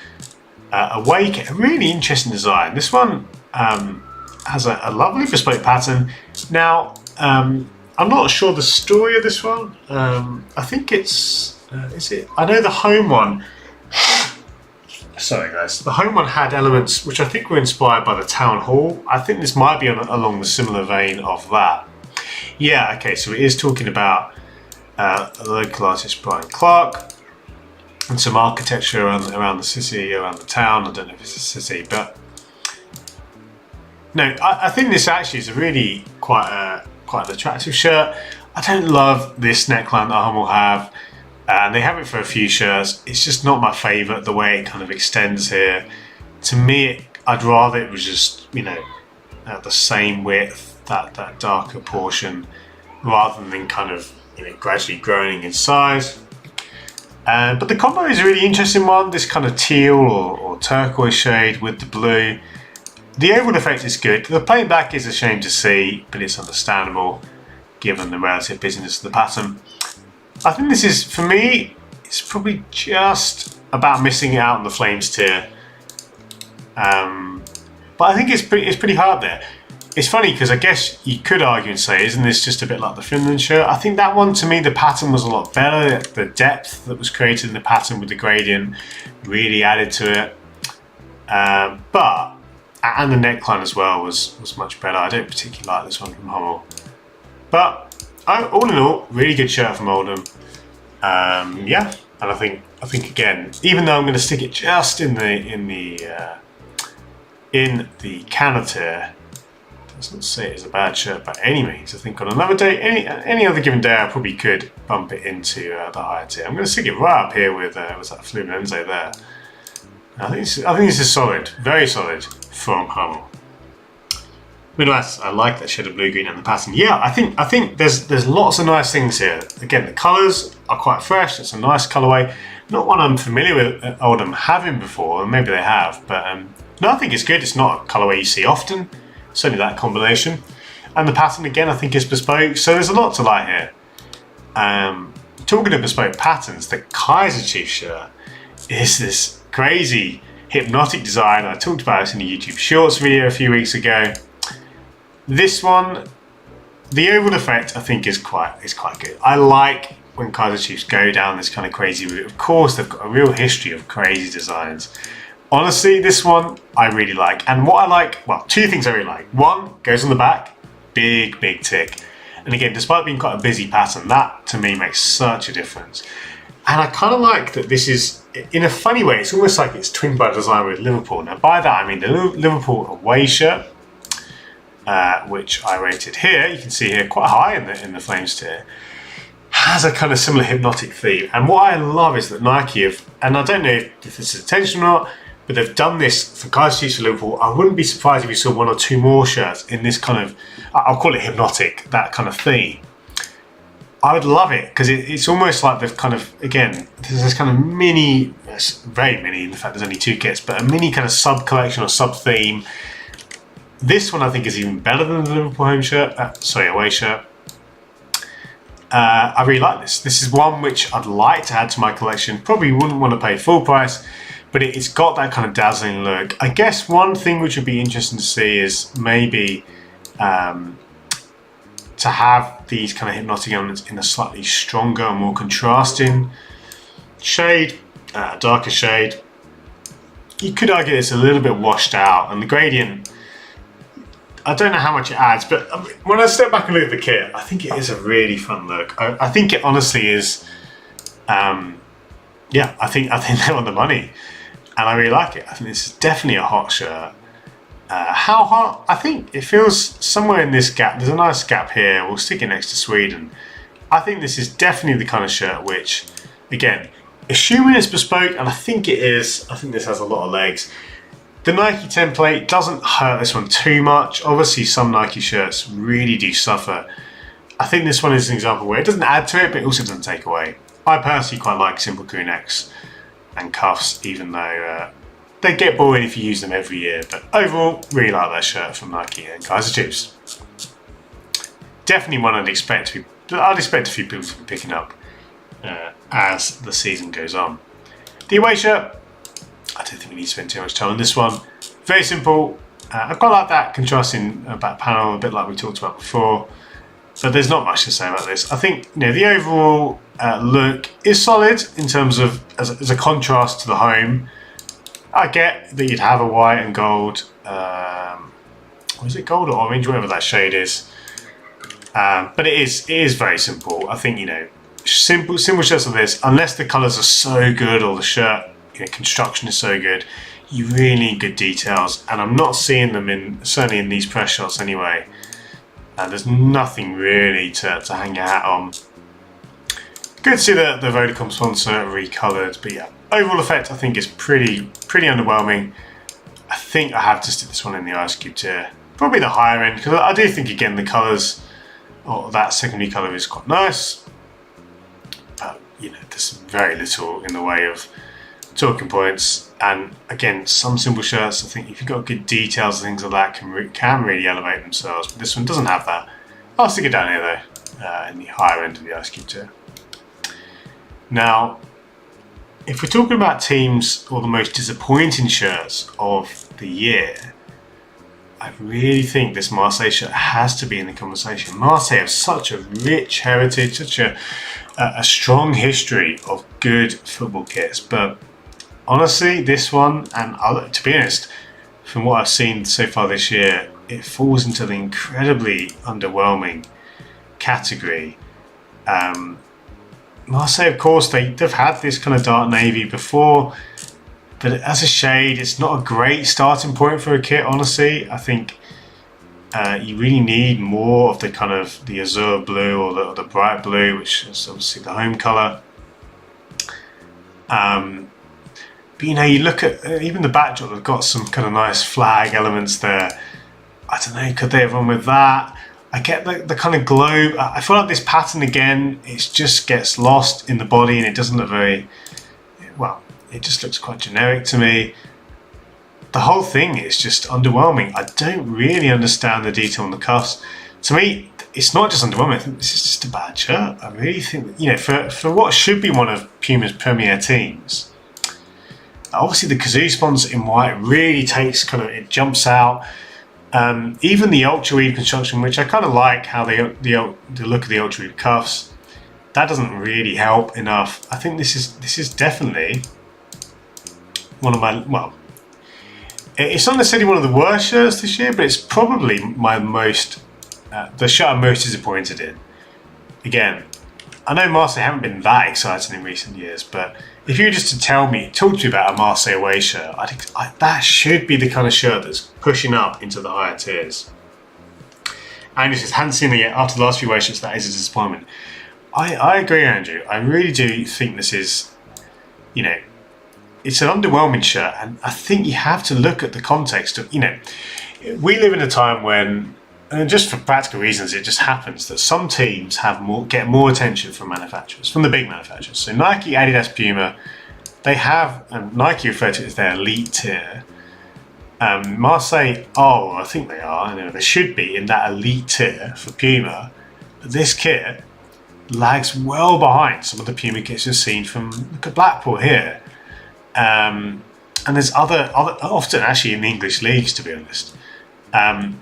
[SPEAKER 1] away kit. A really interesting design. This one has a lovely bespoke pattern. Now, I'm not sure the story of this one. I think it's... is it? I know the home one. Sorry, guys. The home one had elements which I think were inspired by the town hall. I think this might be along the similar vein of that. Yeah. Okay. So it is talking about a local artist, Brian Clark, and some architecture around the city, around the town. I don't know if it's a city, but no. I think this actually is a really quite an attractive shirt. I don't love this neckline that Hummel have. And they have it for a few shirts. It's just not my favourite, the way it kind of extends here. To me, I'd rather it was just, you know, at the same width, that darker portion, rather than kind of, you know, gradually growing in size. But the combo is a really interesting one. This kind of teal or turquoise shade with the blue. The overall effect is good. The plain back is a shame to see, but it's understandable given the relative busyness of the pattern. I think this is, for me, it's probably just about missing out on the flames tier. But I think it's pretty hard there. It's funny because I guess you could argue and say, isn't this just a bit like the Finland shirt? I think that one, to me, the pattern was a lot better. The depth that was created in the pattern with the gradient really added to it. And the neckline as well was much better. I don't particularly like this one from Hummel. But all in all, really good shirt from Oldham. Yeah, and I think again, even though I'm going to stick it just in the Canna tier, doesn't say it's a bad shirt by any means. I think on another day, any other given day, I probably could bump it into the higher tier. I'm going to stick it right up here with that Fluminense there. I think this is solid, very solid from Hummel. I like that shade of blue green and the pattern. Yeah, I think there's lots of nice things here. Again, the colours are quite fresh. It's a nice colourway. Not one I'm familiar with Oldham having before, and maybe they have, but no, I think it's good. It's not a colourway you see often. Certainly that combination. And the pattern again, I think is bespoke. So there's a lot to like here. Talking of bespoke patterns, the Kaiser Chief shirt is this crazy hypnotic design. I talked about this in the YouTube Shorts video a few weeks ago. This one, the overall effect, I think is quite good. I like when Kaiser Chiefs go down this kind of crazy route. Of course, they've got a real history of crazy designs. Honestly, this one I really like. And what I like, well, two things I really like. One, goes on the back, big tick. And again, despite being quite a busy pattern, that to me makes such a difference. And I kind of like that this is, in a funny way, it's almost like it's twinned by design with Liverpool. Now by that I mean the Liverpool away shirt. which I rated here, you can see here quite high in the Flames tier, has a kind of similar hypnotic theme. And what I love is that Nike have, and I don't know if this is intentional or not, but they've done this for guys who for Liverpool. I wouldn't be surprised if you saw 1 or 2 more shirts in this kind of, I'll call it hypnotic, that kind of theme. I would love it, because it's almost like they've kind of, again, there's this kind of mini, very mini, in fact there's only 2 kits, but a mini kind of sub-collection or sub-theme. This one I think is even better than the Liverpool home shirt, away shirt. I really like this. This is one which I'd like to add to my collection. Probably wouldn't want to pay full price, but it's got that kind of dazzling look. I guess one thing which would be interesting to see is maybe to have these kind of hypnotic elements in a slightly stronger and more contrasting shade, darker shade. You could argue it's a little bit washed out, and the gradient, I don't know how much it adds, but when I step back and look at the kit, I think it is a really fun look. I think it honestly is, yeah, I think they're on the money, and I really like it. I think this is definitely a hot shirt. How hot? I think it feels somewhere in this gap. There's a nice gap here. We'll stick it next to Sweden. I think this is definitely the kind of shirt which, again, assuming it's bespoke, and I think it is, I think this has a lot of legs. The Nike template doesn't hurt this one too much. Obviously, some Nike shirts really do suffer. I think this one is an example where it doesn't add to it, but it also doesn't take away. I personally quite like simple crew necks and cuffs, even though they get boring if you use them every year. But overall, really like that shirt from Nike and Kaiser Chiefs. Definitely one I'd expect a few people to be picking up as the season goes on. The away shirt, I don't think we need to spend too much time on this one. Very simple. I quite like that contrasting back panel, a bit like we talked about before. But there's not much to say about this. I think the overall look is solid in terms of as a contrast to the home. I get that you'd have a white and gold. Was it gold or orange? Whatever that shade is. But it is very simple. I think simple shirts like this, unless the colours are so good or the shirt construction is so good, you really need good details, and I'm not seeing them certainly in these press shots anyway. There's nothing really to hang your hat on. Good to see the Vodacom sponsor recoloured, but yeah, overall effect I think is pretty underwhelming. I think I have to stick this one in the Ice Cube tier, probably the higher end, because I do think again the colours, or that secondary colour is quite nice, but there's very little in the way of talking points. And again, some simple shirts, I think if you've got good details and things like that, can really elevate themselves, but this one doesn't have that. I'll stick it down here though, in the higher end of the Ice Cube tier. Now, if we're talking about teams or the most disappointing shirts of the year, I really think this Marseille shirt has to be in the conversation. Marseille have such a rich heritage, such a strong history of good football kits, but honestly, this one, and to be honest, from what I've seen so far this year, it falls into the incredibly underwhelming category. Marseille, of course, they've had this kind of dark navy before, but as a shade, it's not a great starting point for a kit, honestly. I think you really need more of the kind of the azure blue or the bright blue, which is obviously the home colour. But you look at even the backdrop, they've got some kind of nice flag elements there. I don't know, could they have run with that? I get the kind of globe. I feel like this pattern again, it just gets lost in the body and it doesn't look very, well, it just looks quite generic to me. The whole thing is just underwhelming. I don't really understand the detail on the cuffs. To me, it's not just underwhelming, I think this is just a bad shirt. I really think that, for what should be one of Puma's premier teams, obviously the kazoo sponsor in white really takes it jumps out. Even the ultra weave construction, which I kind of like how the look of the ultra weave cuffs, that doesn't really help enough. I think this is definitely one of my, well, it's not necessarily one of the worst shirts this year, but it's probably my most, the shirt I'm most disappointed in. Again, I know Marseille haven't been that exciting in recent years, but if you were just to talk to me about a Marseille away shirt, that should be the kind of shirt that's pushing up into the higher tiers. And just hadn't seen it yet after the last few away shirts. That is a disappointment. I agree, Andrew. I really do think this is, you know, it's an underwhelming shirt, and I think you have to look at the context of, you know, we live in a time when, and just for practical reasons, it just happens that some teams get more attention from manufacturers, from the big manufacturers. So Nike, Adidas, Puma, they have, and Nike refer to it as their elite tier. Marseille, I think they are, you know, they should be in that elite tier for Puma, but this kit lags well behind some of the Puma kits you've seen from, look at Blackpool here. And there's other often actually in the English leagues, to be honest,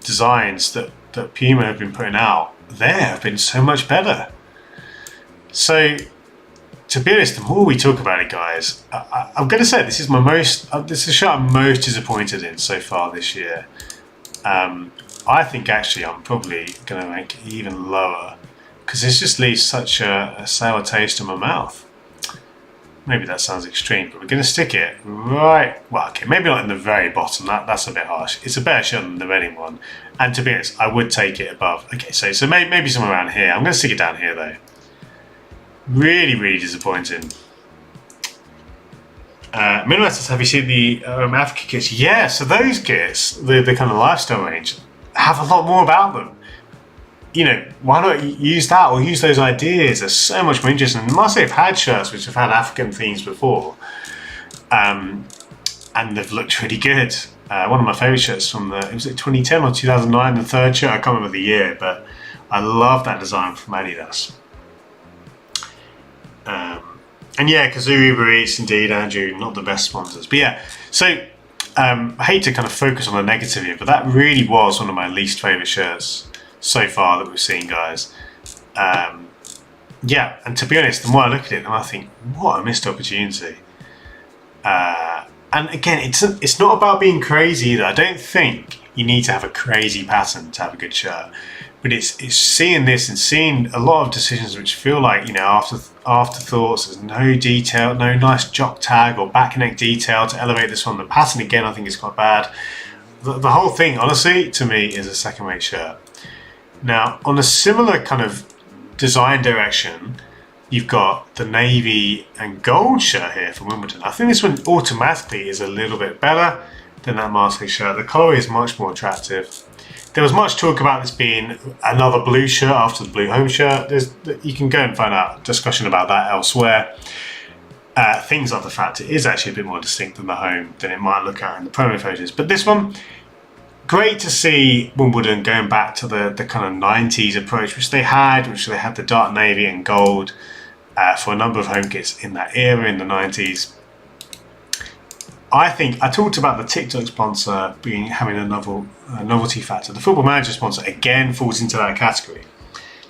[SPEAKER 1] designs that Puma have been putting out there have been so much better. So to be honest, the more we talk about it, guys, I'm going to say this is this is the shirt I'm most disappointed in so far this year. I think actually I'm probably going to rank it even lower because this just leaves such a sour taste in my mouth. Maybe that sounds extreme, but we're going to stick it right, well, okay, maybe not in the very bottom, that's a bit harsh. It's a better shirt than the Reading one, and to be honest, I would take it above. Okay, so maybe somewhere around here. I'm going to stick it down here though. Really, really disappointing. Minimalist, have you seen the Africa kits? Yeah, so those kits, the kind of lifestyle range, have a lot more about them. You know, why not use that or use those ideas? There's so much more interesting. Marseille have had shirts which have had African themes before, and they've looked really good. One of my favourite shirts from was it 2010 or 2009, the third shirt, I can't remember the year, but I love that design from Adidas. And yeah, Kazoo, Uber Eats, indeed, Andrew, not the best sponsors. But yeah, so I hate to kind of focus on the negative here, but that really was one of my least favourite shirts so far that we've seen, guys. Yeah, and to be honest, the more I look at it, the more I think, what a missed opportunity. And again, it's not about being crazy either. I don't think you need to have a crazy pattern to have a good shirt, but it's seeing this and seeing a lot of decisions which feel like, you know, afterthoughts. There's no detail, no nice jock tag or back neck detail to elevate this one. The pattern again, I think is quite bad. The whole thing, honestly, to me, is a second-rate shirt. Now, on a similar kind of design direction, you've got the navy and gold shirt here from Wimbledon. I think this one automatically is a little bit better than that Marseille shirt. The colour is much more attractive. There was much talk about this being another blue shirt after the blue home shirt. You can go and find out discussion about that elsewhere. Things like the fact it is actually a bit more distinct than the home than it might look at in the promo photos. But this one, great to see Wimbledon going back to the kind of 90s approach, which they had the dark navy and gold for a number of home kits in that era in the 90s. I think I talked about the TikTok sponsor having a novelty factor. The Football Manager sponsor again falls into that category.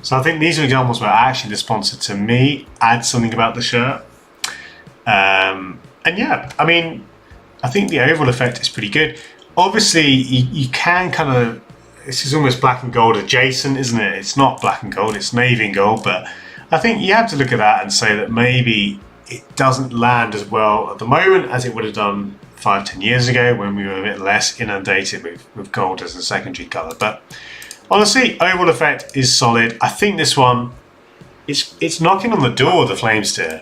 [SPEAKER 1] So I think these are examples where actually the sponsor to me adds something about the shirt. And yeah, I mean, I think the overall effect is pretty good. Obviously, you can kind of, this is almost black and gold adjacent, isn't it? It's not black and gold, it's navy and gold, but I think you have to look at that and say that maybe it doesn't land as well at the moment as it would have done 5-10 years ago when we were a bit less inundated with gold as a secondary colour. But honestly, overall effect is solid. I think this one, it's knocking on the door of the Flames tier.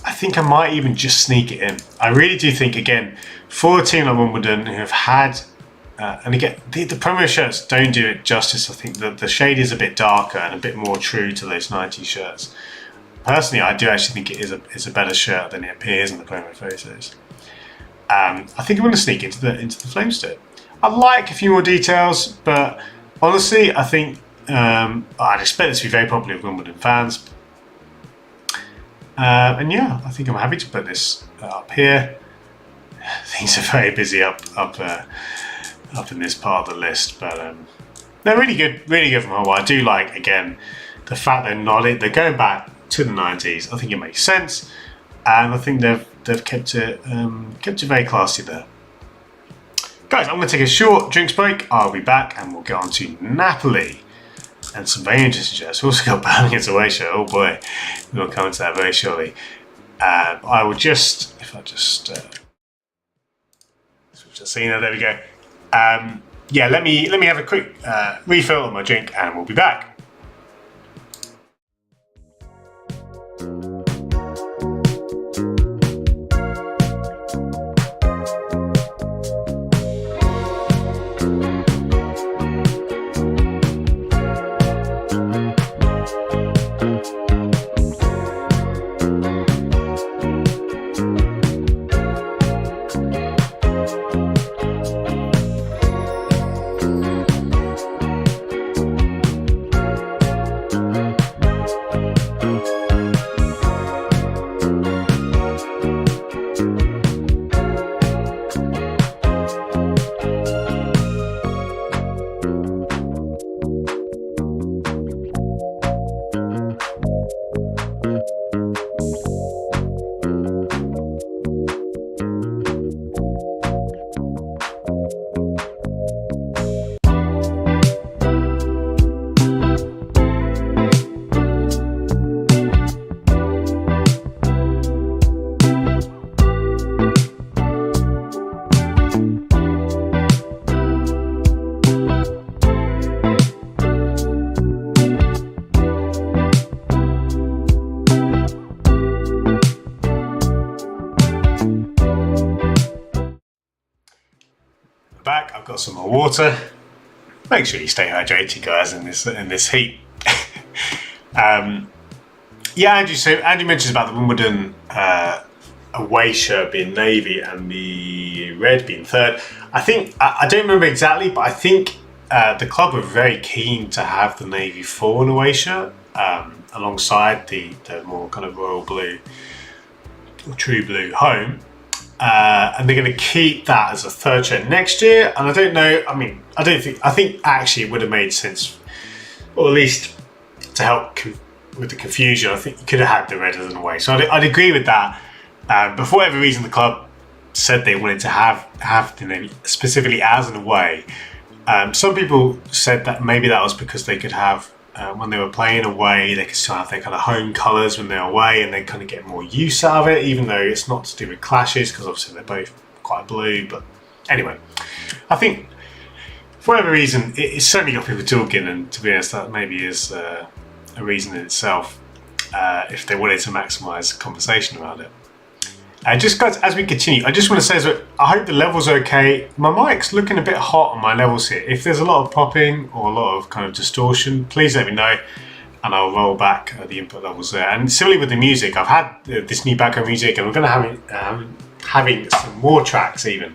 [SPEAKER 1] I think I might even just sneak it in. I really do think, again, for a team like Wimbledon who have had, and again, the promo shirts don't do it justice. I think that the shade is a bit darker and a bit more true to those 90s shirts. Personally, I do actually think it is a better shirt than it appears in the promo photos. I think I'm going to sneak into the Flames tier. I like a few more details, but honestly, I think I'd expect this to be very popular with Wimbledon fans. And yeah, I think I'm happy to put this up here. Things are very busy up in this part of the list, but they're really good from Hawaii. I do like, again, the fact they're going back to the 90s. I think it makes sense, and I think they've kept it very classy there. Guys, I'm going to take a short drinks break. I'll be back, and we'll get on to Napoli. And some very interesting shirts. We've also got Birmingham's away shirt. Oh boy, we'll come into that very shortly. I will just, if I just switch the scene, there we go. yeah, let me have a quick refill on my drink, and we'll be back. Back, I've got some more water. Make sure you stay hydrated, guys, in this heat. Yeah, Andrew. So Andrew mentions about the Wimbledon away shirt being navy and the red being third. I think I don't remember exactly, but I think the club were very keen to have the navy forward away shirt alongside the more kind of royal blue or true blue home. And they're going to keep that as a third shirt next year. And I don't know. I mean, I think actually it would have made sense, or at least to help with the confusion. I think you could have had the red as an away. So I'd agree with that. But for whatever reason, the club said they wanted to have the navy specifically as an away. Some people said that maybe that was because they could have. When they were playing away, they could still have their kind of home colours when they're away, and they kind of get more use out of it, even though it's not to do with clashes, because obviously they're both quite blue. But anyway, I think for whatever reason, it's certainly got people talking, and to be honest, that maybe is a reason in itself if they wanted to maximise conversation around it. Just guys, as we continue, I just want to say that I hope the levels are okay. My mic's looking a bit hot on my levels here. If there's a lot of popping or a lot of kind of distortion, please let me know and I'll roll back the input levels there. And similarly with the music, I've had this new background music, and we're going to have having some more tracks even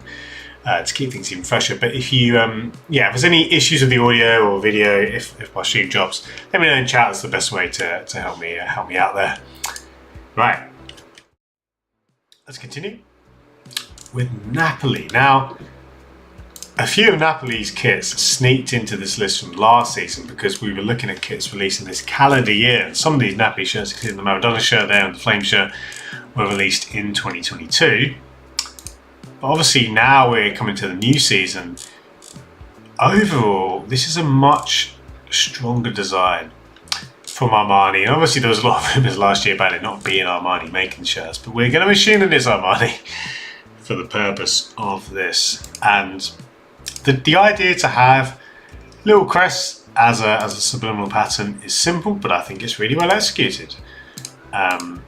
[SPEAKER 1] to keep things even fresher. But if you, if there's any issues with the audio or video, if my stream drops, let me know in chat. That's the best way to help me out there. Right. Let's continue with Napoli. Now, a few of Napoli's kits sneaked into this list from last season because we were looking at kits released in this calendar year. And some of these Napoli shirts, including the Maradona shirt there and the Flame shirt, were released in 2022. But obviously now we're coming to the new season. Overall, this is a much stronger design from Armani, and obviously there was a lot of rumours last year about it not being Armani making shirts, but we're going to assume that it's Armani for the purpose of this. And the idea to have little crests as a subliminal pattern is simple, but I think it's really well executed. I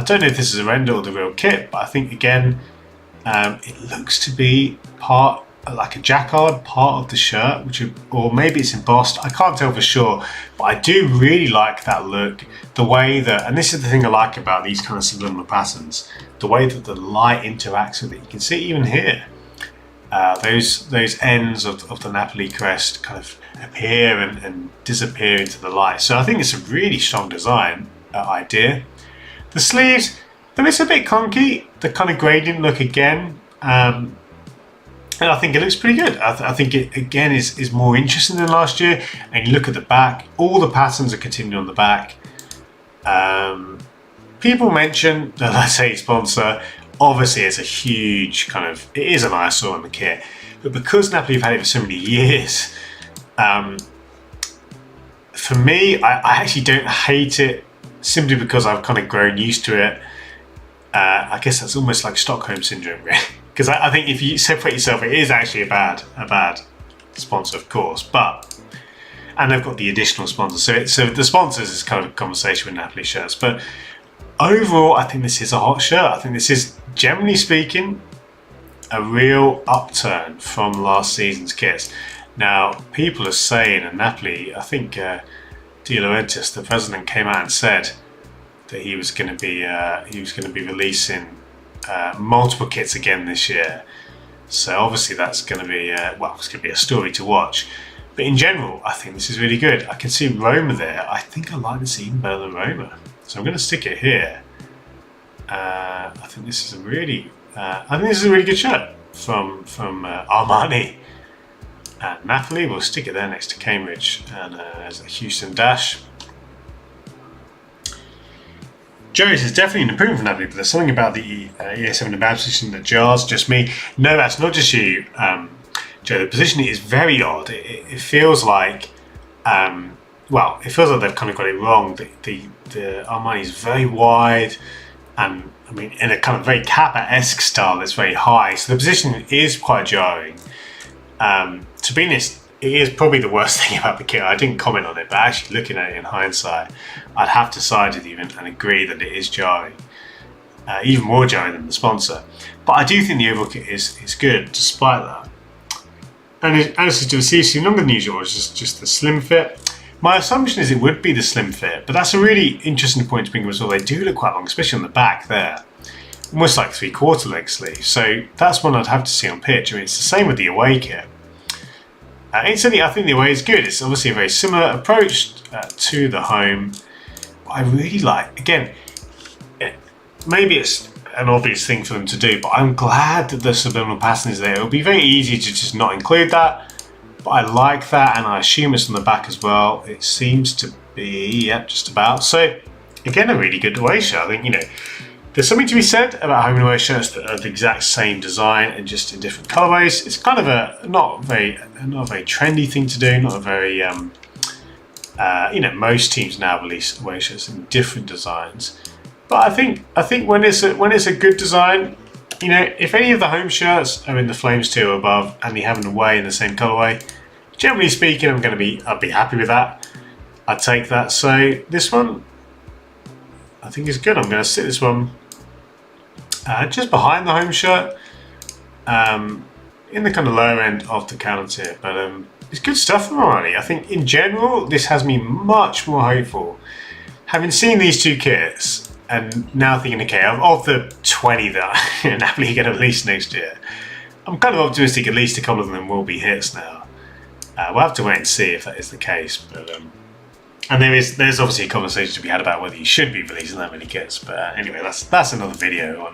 [SPEAKER 1] don't know if this is a render or the real kit, but I think again it looks to be part like a jacquard part of the shirt, or maybe it's embossed. I can't tell for sure, but I do really like that look. The way that, and this is the thing I like about these kind of subliminal patterns, the way that the light interacts with it. You can see even here, those ends of the Napoli crest kind of appear and disappear into the light. So I think it's a really strong design idea. The sleeves, though it's a bit clunky, the kind of gradient look again. And I think it looks pretty good. I think it again is more interesting than last year. And you look at the back, all the patterns are continuing on the back. People mention the Latte sponsor. Obviously, it's a huge kind of, it is an eyesore on the kit. But because Napoli have had it for so many years, for me, I actually don't hate it simply because I've kind of grown used to it. I guess that's almost like Stockholm syndrome, really. Because I think if you separate yourself, it is actually a bad sponsor, of course, and they've got the additional sponsor. So the sponsors is kind of a conversation with Napoli shirts. But overall, I think this is a hot shirt. I think this is, generally speaking, a real upturn from last season's kits. Now, people are saying, and Napoli, I think De Laurentiis, the president, came out and said that he was going to be releasing multiple kits again this year. So obviously that's going to be it's going to be a story to watch. But in general, I think this is really good. I can see Roma there. I think I like this even better than Roma, so I'm going to stick it here. I think this is a really good shirt from Armani. Napoli, we'll stick it there next to Cambridge, and there's a Houston dash. Joe's is definitely an improvement for Napoli, but there's something about the EA7 bad position that jars. Just me. No, that's not just you, Joe. The positioning is very odd. It feels like, it feels like they've kind of got it wrong. The Armani is very wide, and I mean in a kind of very Kappa-esque style that's very high. So the positioning is quite jarring. To be honest, it is probably the worst thing about the kit. I didn't comment on it, but actually looking at it in hindsight, I'd have to side with you and agree that it is jarring. Even more jarring than the sponsor. But I do think the overall kit is good, despite that. And as to receive, so longer than usual, it's just the slim fit. My assumption is it would be the slim fit, but that's a really interesting point to bring up as well. They do look quite long, especially on the back there. Almost like 3/4 leg sleeve. So that's one I'd have to see on pitch. I mean, it's the same with the away kit. Instantly, I think the away is good. It's obviously a very similar approach to the home. What I really like, again, maybe it's an obvious thing for them to do, but I'm glad that the subliminal pattern is there. It would be very easy to just not include that, but I like that, and I assume it's on the back as well. It seems to be, just about. So, again, a really good away shirt. I think, there's something to be said about home and away shirts that are the exact same design and just in different colourways. It's kind of not a very trendy thing to do. Not a very most teams now release away shirts in different designs. But I think when it's a good design, if any of the home shirts are in the Flames 2 or above and you have an away in the same colourway, generally speaking, I'd be happy with that. I'd take that. So this one, I think is good. I'm going to sit this one just behind the home shirt, in the kind of lower end of the counter tier. But it's good stuff from Armani. I think in general, this has me much more hopeful. Having seen these two kits, and now thinking, okay, of the 20 that Napoli are going to release next year, I'm kind of optimistic at least a couple of them will be hits now. We'll have to wait and see if that is the case. But and there's obviously a conversation to be had about whether you should be releasing that many kits. But anyway, that's another video or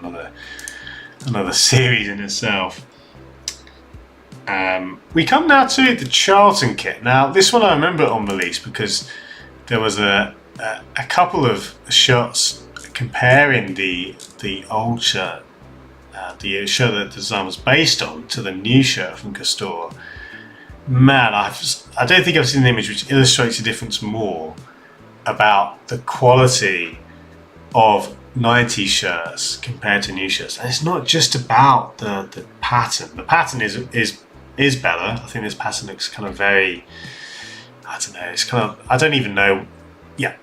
[SPEAKER 1] another series in itself. We come now to the Charlton kit. Now this one I remember on release because there was a couple of shots comparing the old shirt, the shirt that the design was based on, to the new shirt from Castore. Man, I don't think I've seen an image which illustrates the difference more about the quality of 90s shirts compared to new shirts. And it's not just about the pattern. The pattern is better. I think this pattern looks kind of very, I don't know, it's kind of, I don't even know. Yeah,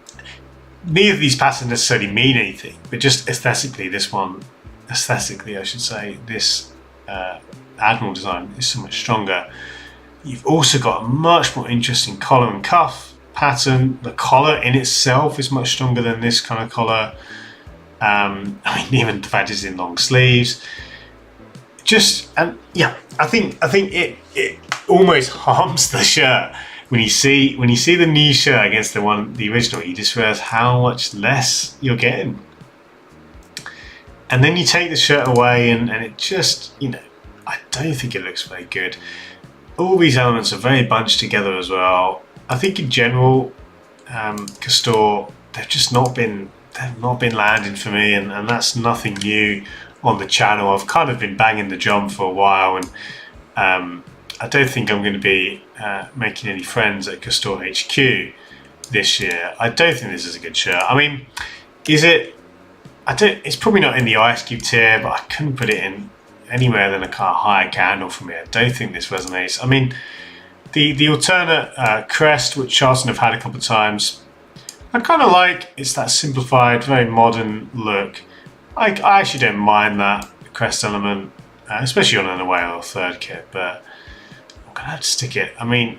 [SPEAKER 1] neither of these patterns necessarily mean anything, but just aesthetically, this Admiral design is so much stronger. You've also got a much more interesting collar and cuff pattern. The collar in itself is much stronger than this kind of collar. Even the fact it's in long sleeves. I think it almost harms the shirt when you see the new shirt against the original. You just realize how much less you're getting. And then you take the shirt away, and it just, I don't think it looks very good. All these elements are very bunched together as well. I think in general, Castore, they've not been landing for me, and that's nothing new on the channel. I've kind of been banging the drum for a while, and I don't think I'm going to be making any friends at Castore HQ this year. I don't think this is a good shirt. I mean, is it? It's probably not in the Ice Cube tier, but I couldn't put it in anywhere than a kind of higher candle for me. I don't think this resonates. I mean, The alternate crest, which Charlton have had a couple of times, I kind of like. It's that simplified, very modern look. I actually don't mind that crest element, especially on an away or third kit, but I'm going to have to stick it. I mean,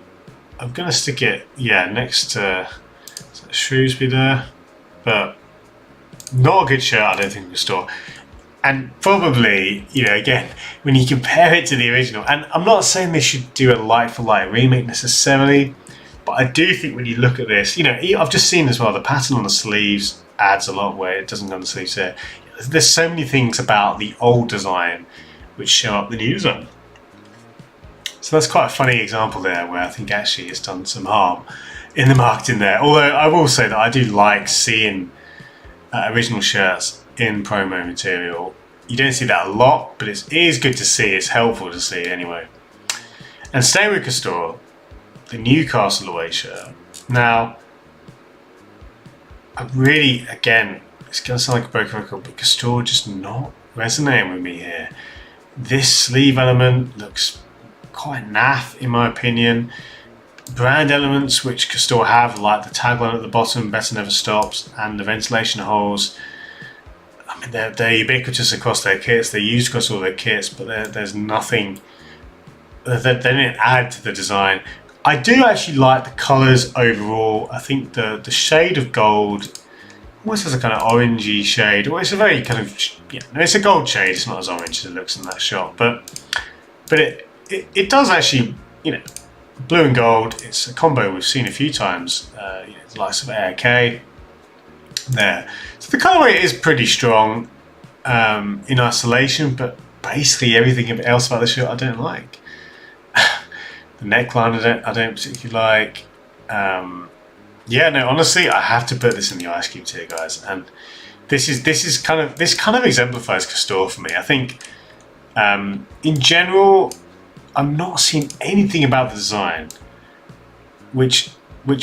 [SPEAKER 1] I'm going to stick it, next to Shrewsbury there, but not a good shirt, I don't think, Restore. And probably, again, when you compare it to the original, and I'm not saying they should do a like-for-like remake necessarily, but I do think when you look at this, I've just seen as well, the pattern on the sleeves adds a lot where it doesn't go on the sleeves here. There's so many things about the old design which show up the new design. So that's quite a funny example there where I think actually it's done some harm in the marketing there. Although I will say that I do like seeing original shirts in promo material. You don't see that a lot, but it is good to see. It's helpful to see anyway. And staying with Castore, the Newcastle away shirt. Now, I really, again, it's going to sound like a broken record, but Castore just not resonating with me here. This sleeve element looks quite naff in my opinion. Brand elements which Castore have, like the tagline at the bottom, better never stops, and the ventilation holes, I mean, they're ubiquitous across their kits, they're used across all their kits, but there's nothing, they didn't add to the design. I do actually like the colours overall. I think the shade of gold almost has a kind of orangey shade. Well, it's a very kind of, it's a gold shade, it's not as orange as it looks in that shot, but it does actually, blue and gold, it's a combo we've seen a few times, the likes of ARK there. So the colourway is pretty strong in isolation, but basically everything else about the shirt I don't like. The neckline I don't particularly like. Honestly, I have to put this in the ice cube tier, guys. And this kind of exemplifies Castore for me. I think in general, I'm not seeing anything about the design which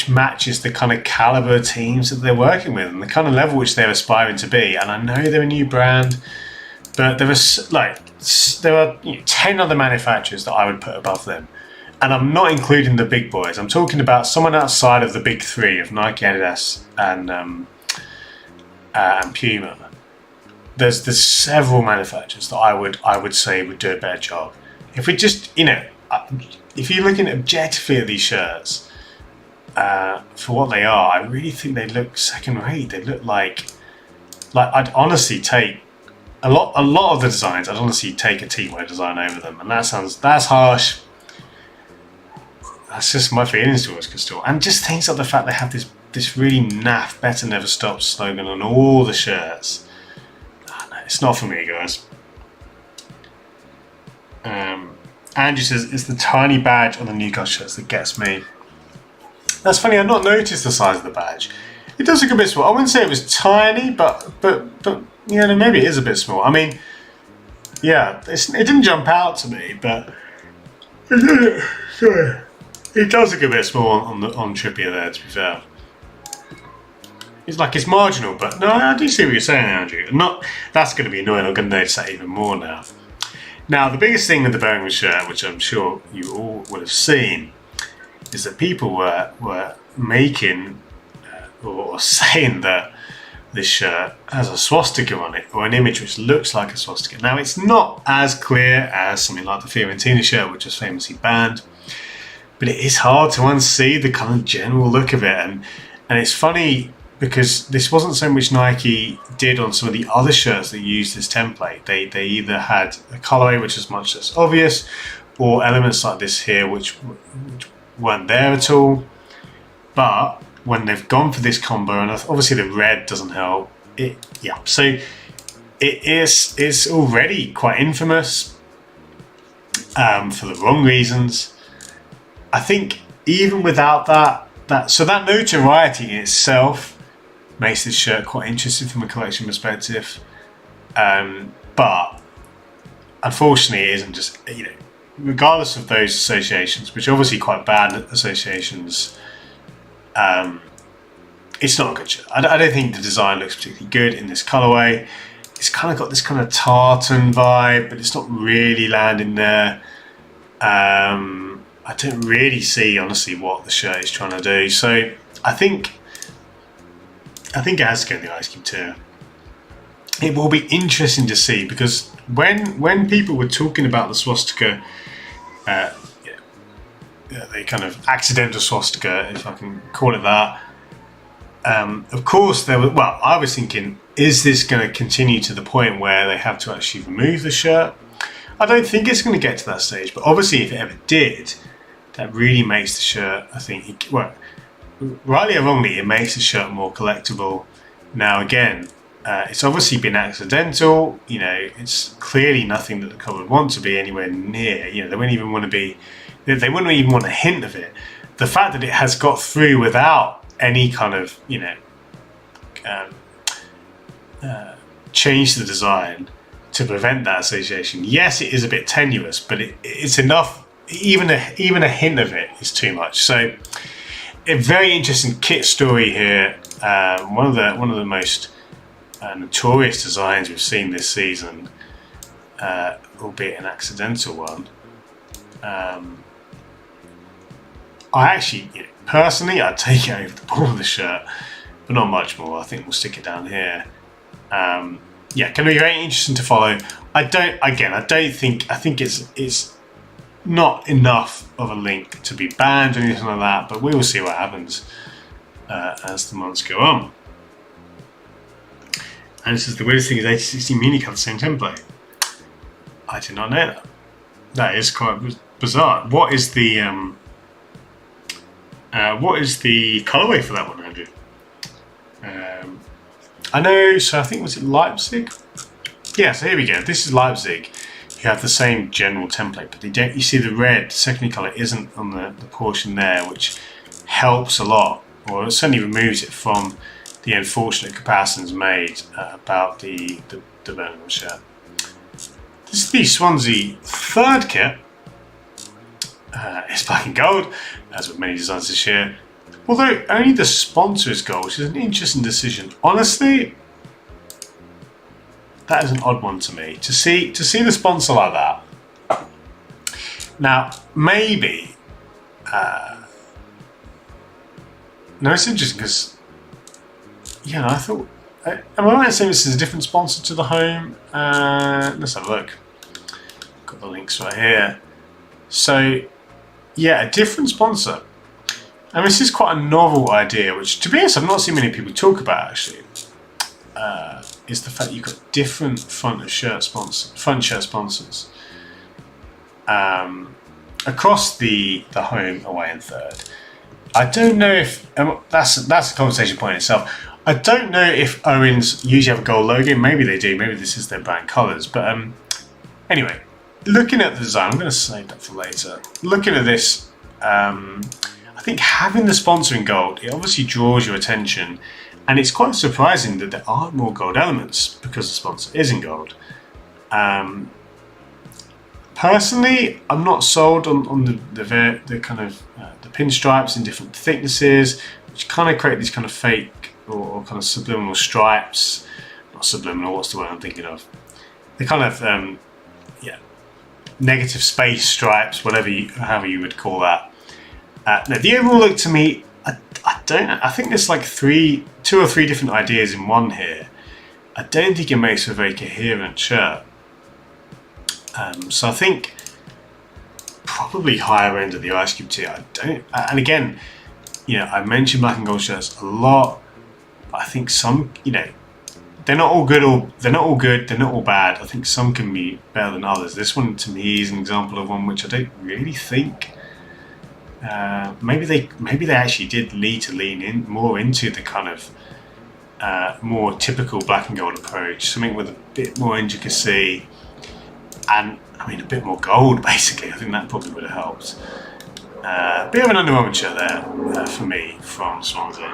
[SPEAKER 1] matches the kind of caliber teams that they're working with and the kind of level which they're aspiring to be. And I know they're a new brand, but there are 10 other manufacturers that I would put above them. And I'm not including the big boys. I'm talking about someone outside of the big three of Nike, Adidas, and Puma. There's several manufacturers that I would say would do a better job. If we just, if you're looking objectively at these shirts for what they are, I really think they look second rate. They look like I'd honestly take a lot of the designs. I'd honestly take a Timo design over them, and that's harsh. That's just my feelings towards Castore. And just things like the fact they have this really naff better never stops slogan on all the shirts. No, it's not for me, guys. Andrew says it's the tiny badge on the Newcastle shirts that gets me. That's funny, I've not noticed the size of the badge. It does look a bit small. I wouldn't say it was tiny, but maybe it is a bit small. I mean, it didn't jump out to me, but it does look a bit small on Trippier there, to be fair. It's marginal, but no, I do see what you're saying, Andrew. That's going to be annoying. I'm going to notice that even more now. Now, the biggest thing with the Birmingham shirt, which I'm sure you all would have seen, is that people were making or saying that this shirt has a swastika on it, or an image which looks like a swastika. Now, it's not as clear as something like the Fiorentina shirt, which was famously banned, but it is hard to unsee the kind of general look of it. And it's funny because this wasn't so much Nike did on some of the other shirts that used this template. They either had a colorway which is much less obvious, or elements like this here which weren't there at all. But when they've gone for this combo, and obviously the red doesn't help, so it's already quite infamous for the wrong reasons. I think even without that notoriety in itself makes this shirt quite interesting from a collection perspective, but unfortunately it isn't just, regardless of those associations, which are obviously quite bad associations, it's not a good shirt. I don't think the design looks particularly good in this colourway. It's kind of got this kind of tartan vibe, but it's not really landing there. I don't really see honestly what the shirt is trying to do. So I think it has to go in the Ice Cube tier. It will be interesting to see, because when people were talking about the swastika, the kind of accidental swastika, if I can call it that, of course there was. Well, I was thinking, is this going to continue to the point where they have to actually remove the shirt? I don't think it's going to get to that stage, but obviously if it ever did, that really makes the shirt, I think, rightly or wrongly, it makes the shirt more collectible. Now again, it's obviously been accidental. You know, it's clearly nothing that the club would want to be anywhere near. You know, they wouldn't even want to be. They wouldn't even want a hint of it. The fact that it has got through without any kind of, you know, change to the design to prevent that association. Yes, it is a bit tenuous, but it's enough. Even a hint of it is too much. So, a very interesting kit story here. One of the most notorious designs we've seen this season, albeit an accidental one. I actually, personally, I'd take it over the ball of the shirt, but not much more. I think we'll stick it down here. Yeah, going to be very interesting to follow. I think it's not enough of a link to be banned or anything like that, but we will see what happens as the months go on. And this is the weirdest thing, is 8060 Mini have the same template. I did not know that. That is quite bizarre. What is the colourway for that one, Andrew? I know, so I think, was it Leipzig? Yeah, so here we go. This is Leipzig. You have the same general template, but you see the red secondary colour isn't on the portion there, which helps a lot, or it certainly removes it from the unfortunate comparisons made about the Birmingham shirt. This is the Swansea third kit. It's black and gold, as with many designs this year. Although only the sponsor is gold, which is an interesting decision. Honestly, that is an odd one to me. To see the sponsor like that. Now, maybe. No, it's interesting because, yeah, I thought. Am I right in saying this is a different sponsor to the home? Let's have a look. Got the links right here. So, yeah, a different sponsor. And this is quite a novel idea, which, to be honest, I've not seen many people talk about actually. Is the fact you've got different front shirt sponsors across the home, away, and third. I don't know if that's a conversation point in itself. I don't know if Owens usually have a gold logo. Maybe they do. Maybe this is their brand colours. But anyway, looking at the design, I'm going to save that for later. Looking at this, I think having the sponsor in gold, it obviously draws your attention, and it's quite surprising that there aren't more gold elements because the sponsor is in gold. Personally, I'm not sold on the kind of the pinstripes in different thicknesses, which kind of create these kind of fake or kind of subliminal stripes. Not subliminal, what's the word I'm thinking of? The kind of negative space stripes, however you would call that. Now, the overall look to me, I think there's like two or three different ideas in one here. I don't think it makes a very coherent shirt. So I think probably higher end of the Ice Cube tier. And again, I mentioned black and gold shirts a lot, but I think some, they're not all good, they're not all bad. I think some can be better than others. This one to me is an example of one which I don't really think. Maybe they actually did lean in more into the kind of more typical black and gold approach, something with a bit more intricacy and a bit more gold. Basically, I think that probably would have helped. Bit of an underwhelming shirt there for me from Swansea.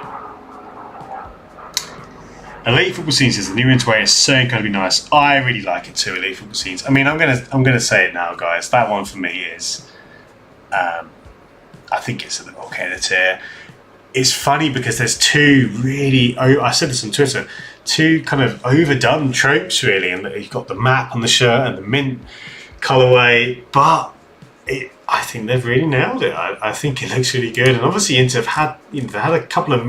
[SPEAKER 1] Elite Football Scenes says the new interway is so incredibly nice. I really like it too. Elite Football Scenes. I'm gonna say it now, guys. That one for me is. I think it's at the okay in the tier. It's funny because there's two really, I said this on Twitter, two kind of overdone tropes really, and you've got the map on the shirt and the mint colourway, but I think they've really nailed it. I think it looks really good, and obviously Inter have had, they had a couple of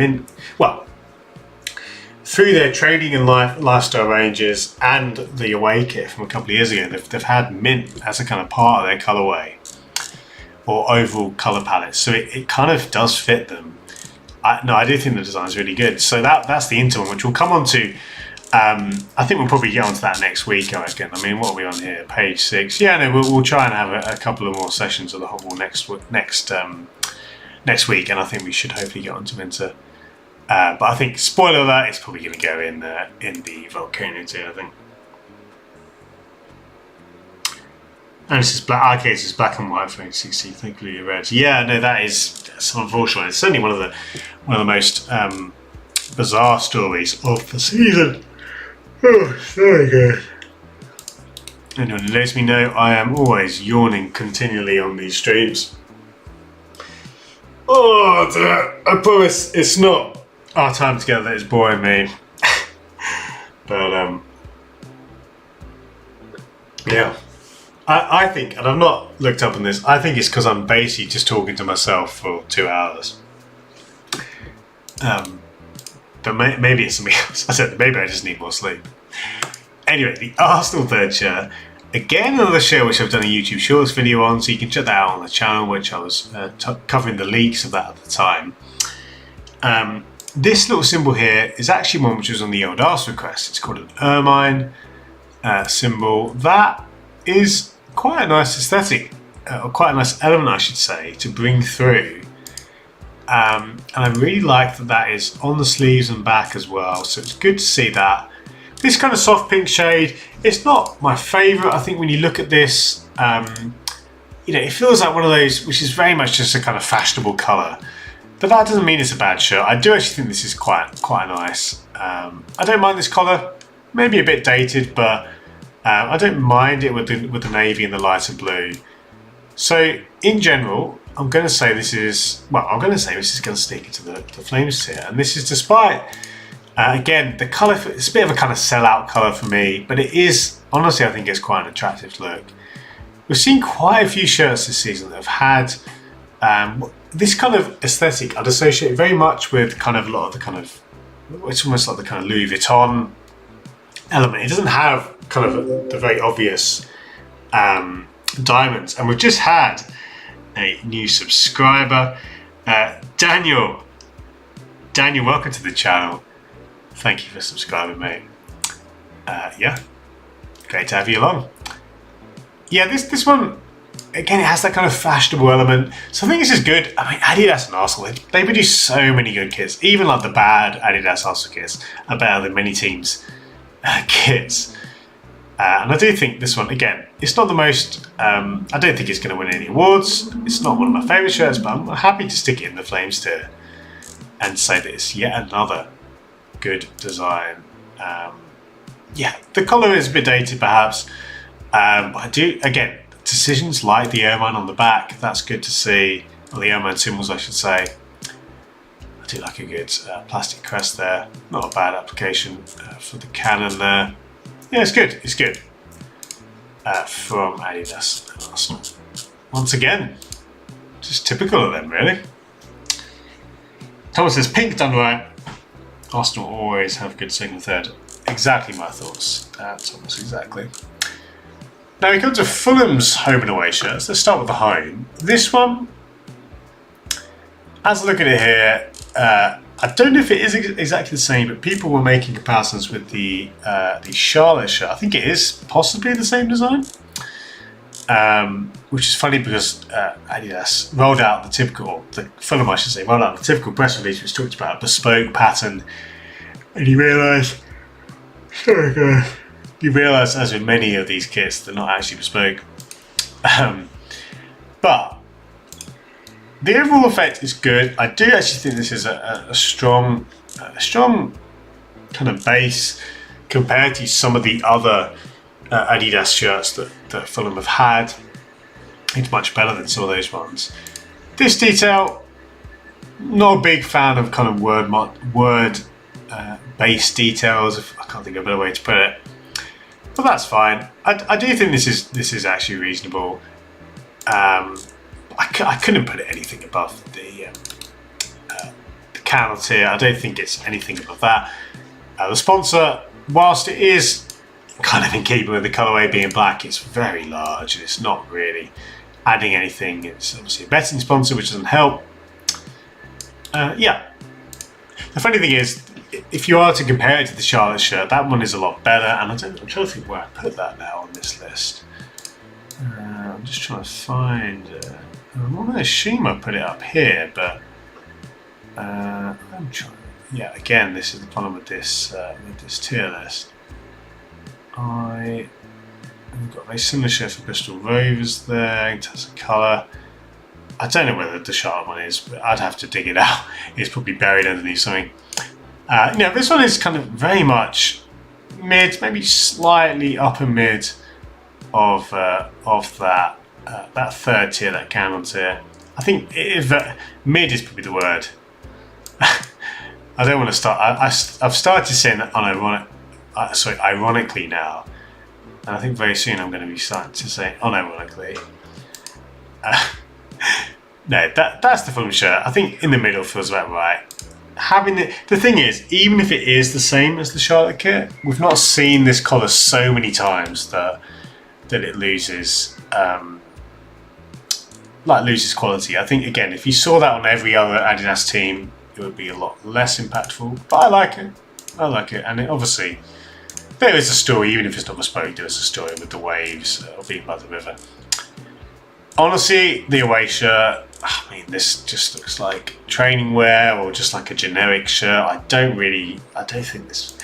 [SPEAKER 1] through their trading and lifestyle ranges and the away kit from a couple of years ago, they've had mint as a kind of part of their colourway or overall colour palette, so it kind of does fit them. I do think the design is really good. So that's the Inter one, which we'll come on to. I think we'll probably get onto that next week, I reckon. I mean, what are we on here? Page 6. Yeah, no, we'll try and have a couple of more sessions of the Hot Wall next week, and I think we should hopefully get onto Inter. But I think, spoiler alert, it's probably going to go in the Volcano too, I think. And this is black. Okay, this is black and white for 60. Thankfully, red. Yeah, no, that's unfortunate. It's certainly one of the most bizarre stories of the season. Oh, very good. Anyone who lets me know, I am always yawning continually on these streams. Oh, I promise it's not our time together that is boring me. But yeah, I think, and I've not looked up on this, I think it's because I'm basically just talking to myself for 2 hours. But maybe it's something else. I said maybe I just need more sleep. Anyway, the Arsenal third shirt. Again, another shirt which I've done a YouTube Shorts video on, so you can check that out on the channel, which I was covering the leaks of that at the time. This little symbol here is actually one which was on the old Arsenal crest. It's called an ermine symbol. That is quite a nice aesthetic, or quite a nice element, I should say, to bring through. And I really like that is on the sleeves and back as well, so it's good to see that. This kind of soft pink shade, it's not my favourite. I think when you look at this, it feels like one of those which is very much just a kind of fashionable colour. But that doesn't mean it's a bad shirt. I do actually think this is quite nice. I don't mind this collar, maybe a bit dated, but I don't mind it with the navy and the lighter blue. So in general, I'm going to say this is going to sneak into the Flames tier, and this is despite again the colour. It's a bit of a kind of sell-out colour for me, but it is honestly, I think it's quite an attractive look. We've seen quite a few shirts this season that have had this kind of aesthetic. I'd associate very much with kind of a lot of the kind of, it's almost like the kind of Louis Vuitton element. It doesn't have kind of the very obvious diamonds, and we've just had a new subscriber, Daniel. Daniel, welcome to the channel. Thank you for subscribing, mate. Yeah, great to have you along. Yeah, this one, again, it has that kind of fashionable element, so I think this is good. I mean, Adidas and Arsenal, they produce so many good kits. Even like the bad Adidas Arsenal kits are better than many teams' kits. And I do think this one, again, it's not the most, I don't think it's going to win any awards. It's not one of my favourite shirts, but I'm happy to stick it in the Flames tier and say that it's yet another good design. Yeah, the colour is a bit dated perhaps, but I do, again, decisions like the ermine on the back, that's good to see, or the ermine symbols I should say. I do like a good plastic crest there, not a bad application for the cannon there. Yeah, it's good, it's good. From Adidas and Arsenal. Once again, just typical of them really. Thomas says, pink done right. Arsenal always have good single third. Exactly my thoughts, Thomas, exactly. Now we come to Fulham's home and away shirts. Let's start with the home. This one, as I look at it here, I don't know if it is exactly the same, but people were making comparisons with the Charlotte shirt. I think it is possibly the same design, which is funny because Adidas rolled out the Fulham, I should say, rolled out the typical press release which talked about a bespoke pattern, and you realise, as with many of these kits, they're not actually bespoke. But the overall effect is good. I do actually think this is a strong kind of base compared to some of the other Adidas shirts that Fulham have had. It's much better than some of those ones. This detail, not a big fan of kind of word base details. I can't think of a better way to put it, but that's fine. I do think this is actually reasonable. I couldn't put it anything above the candle tier. I don't think it's anything above that. The sponsor, whilst it is kind of in keeping with the colourway being black, it's very large and it's not really adding anything. It's obviously a betting sponsor, which doesn't help. Yeah. The funny thing is, if you are to compare it to the Charlotte shirt, that one is a lot better. And I'm trying to think where I put that now on this list. I'm just trying to find. I'm going to assume I put it up here, but I'm trying. Yeah, again, this is the problem with this tier list. I've got a very similar shirt for Bristol Rovers there in terms of colour. I don't know whether the Charlotte one is, but I'd have to dig it out. It's probably buried underneath something. This one is kind of very much mid, maybe slightly upper mid of that third tier, that candle tier. I think mid is probably the word. I don't want to start. I've started saying that ironically now, and I think very soon I'm going to be starting to say unironically. No, that's the Fulham shirt. I think in the middle feels about right. The thing is, even if it is the same as the Charlotte kit, we've not seen this collar so many times that it loses loses quality. I think again, if you saw that on every other Adidas team, it would be a lot less impactful. But I like it, and obviously there is a story, even if it's not bespoke. There is a story with the waves of being by the river. Honestly, the away shirt, I mean, this just looks like training wear or just like a generic shirt. I don't think this.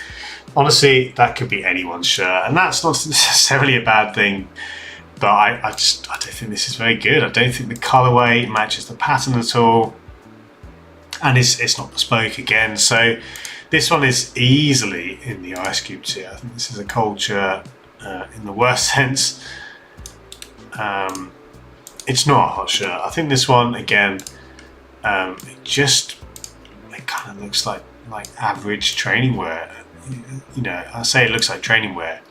[SPEAKER 1] Honestly, that could be anyone's shirt, and that's not necessarily a bad thing. But I don't think this is very good. I don't think the colourway matches the pattern at all, and it's not bespoke again. So this one is easily in the ice cube tier. I think this is a cold shirt in the worst sense. It's not a hot shirt. I think this one again, it kind of looks like average training wear. I say it looks like training wear,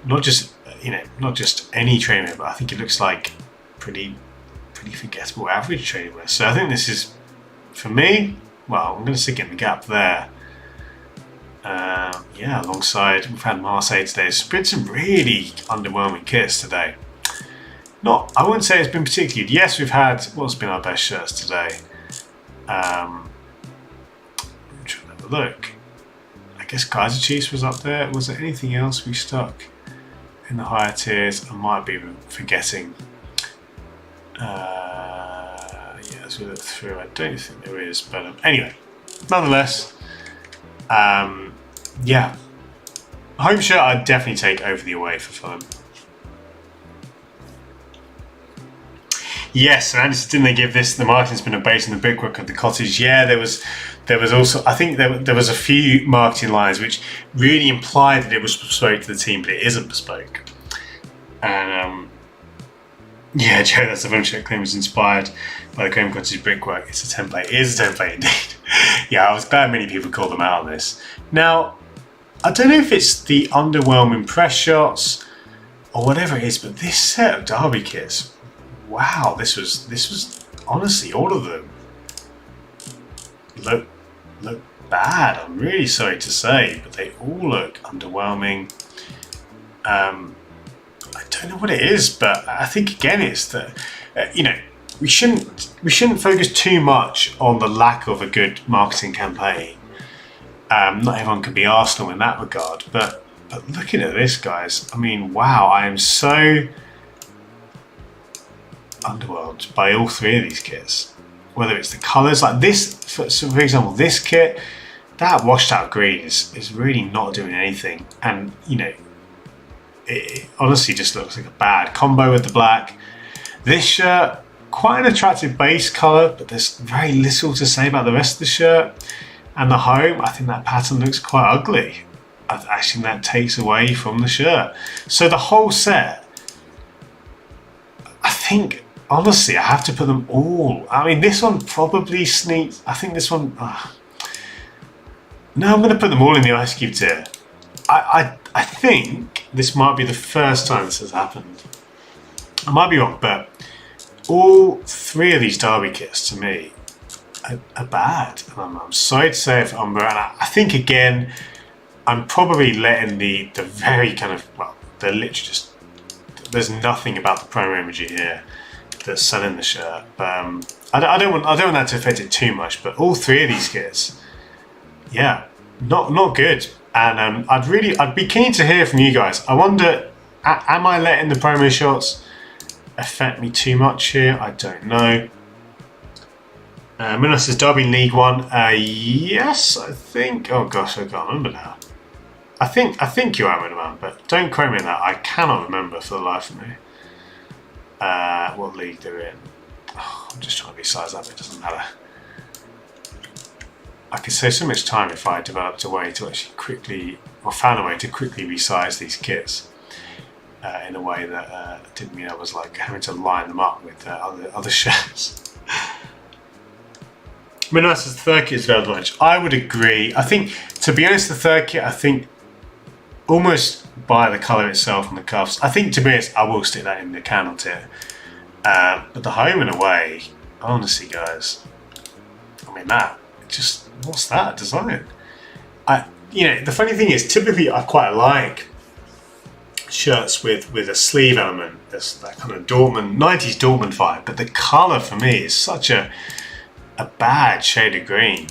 [SPEAKER 1] not just any training wear, but I think it looks like pretty forgettable average training wear. So I think this is, for me, well, I'm going to stick it in the gap there. Alongside, we've had Marseille today. It's been some really underwhelming kits today. I wouldn't say it's been particularly good. Yes, we've had what's been our best shirts today. I'm trying to have a look. I guess Kaiser Chiefs was up there. Was there anything else we stuck in the higher tiers? I might be forgetting. As we look through, I don't think there is. But anyway, nonetheless, home shirt I'd definitely take over the away for Fulham. Yes, and didn't they give this the marketing spin based on the brickwork of the cottage? Yeah, there was also, I think there was a few marketing lines which really implied that it was bespoke to the team, but it isn't bespoke. And Joe, that's the Fulham shirt claim was inspired by the Graham Cottage brickwork. It's a template. It is a template indeed. Yeah, I was glad many people called them out on this. Now, I don't know if it's the underwhelming press shots or whatever it is, but this set of derby kits, wow, this was honestly, all of them look bad. I'm really sorry to say, but they all look underwhelming. I don't know what it is, but I think again it's that we shouldn't focus too much on the lack of a good marketing campaign. Not everyone can be Arsenal in that regard, but looking at this, guys, I mean, wow, I am so underwhelmed by all three of these kits. Whether it's the colours, like this, for example, this kit, that washed out green is really not doing anything, and it honestly just looks like a bad combo with the black. This shirt, quite an attractive base colour, but there's very little to say about the rest of the shirt. And the home, I think that pattern looks quite ugly. I think that takes away from the shirt. So the whole set, I think, honestly, I have to put them all. I mean, this one probably sneaks. I think this one. No, I'm going to put them all in the ice cube tier. I think this might be the first time this has happened. I might be wrong, but all three of these Derby kits to me are bad. I'm sorry to say it for Umber, and I think again, I'm probably letting the very kind of, well, they're literally just, there's nothing about the promo imagery here that's selling the shirt. I don't want that to affect it too much, but all three of these kits, yeah, not good. And I'd be keen to hear from you guys. I wonder, am I letting the promo shots affect me too much here? I don't know. Milos is Derby League One. Yes, I think. Oh gosh, I can't remember now. I think you are man, but don't quote me on that. I cannot remember for the life of me what league they're in. Oh, I'm just trying to be sized up. It doesn't matter. I could save so much time if I developed a way to actually quickly, or found a way to quickly resize these kits in a way that didn't mean I was like having to line them up with other shirts. Milos is the third kit is available. I would agree. I think, to be honest, the third kit, I think almost by the colour itself and the cuffs, I think to be honest, I will stick that in the candle tier. But the home and away, honestly, guys, I mean that just, what's that design? The funny thing is, typically I quite like shirts with a sleeve element. There's that kind of 90s Dortmund vibe, but the colour for me is such a bad shade of green.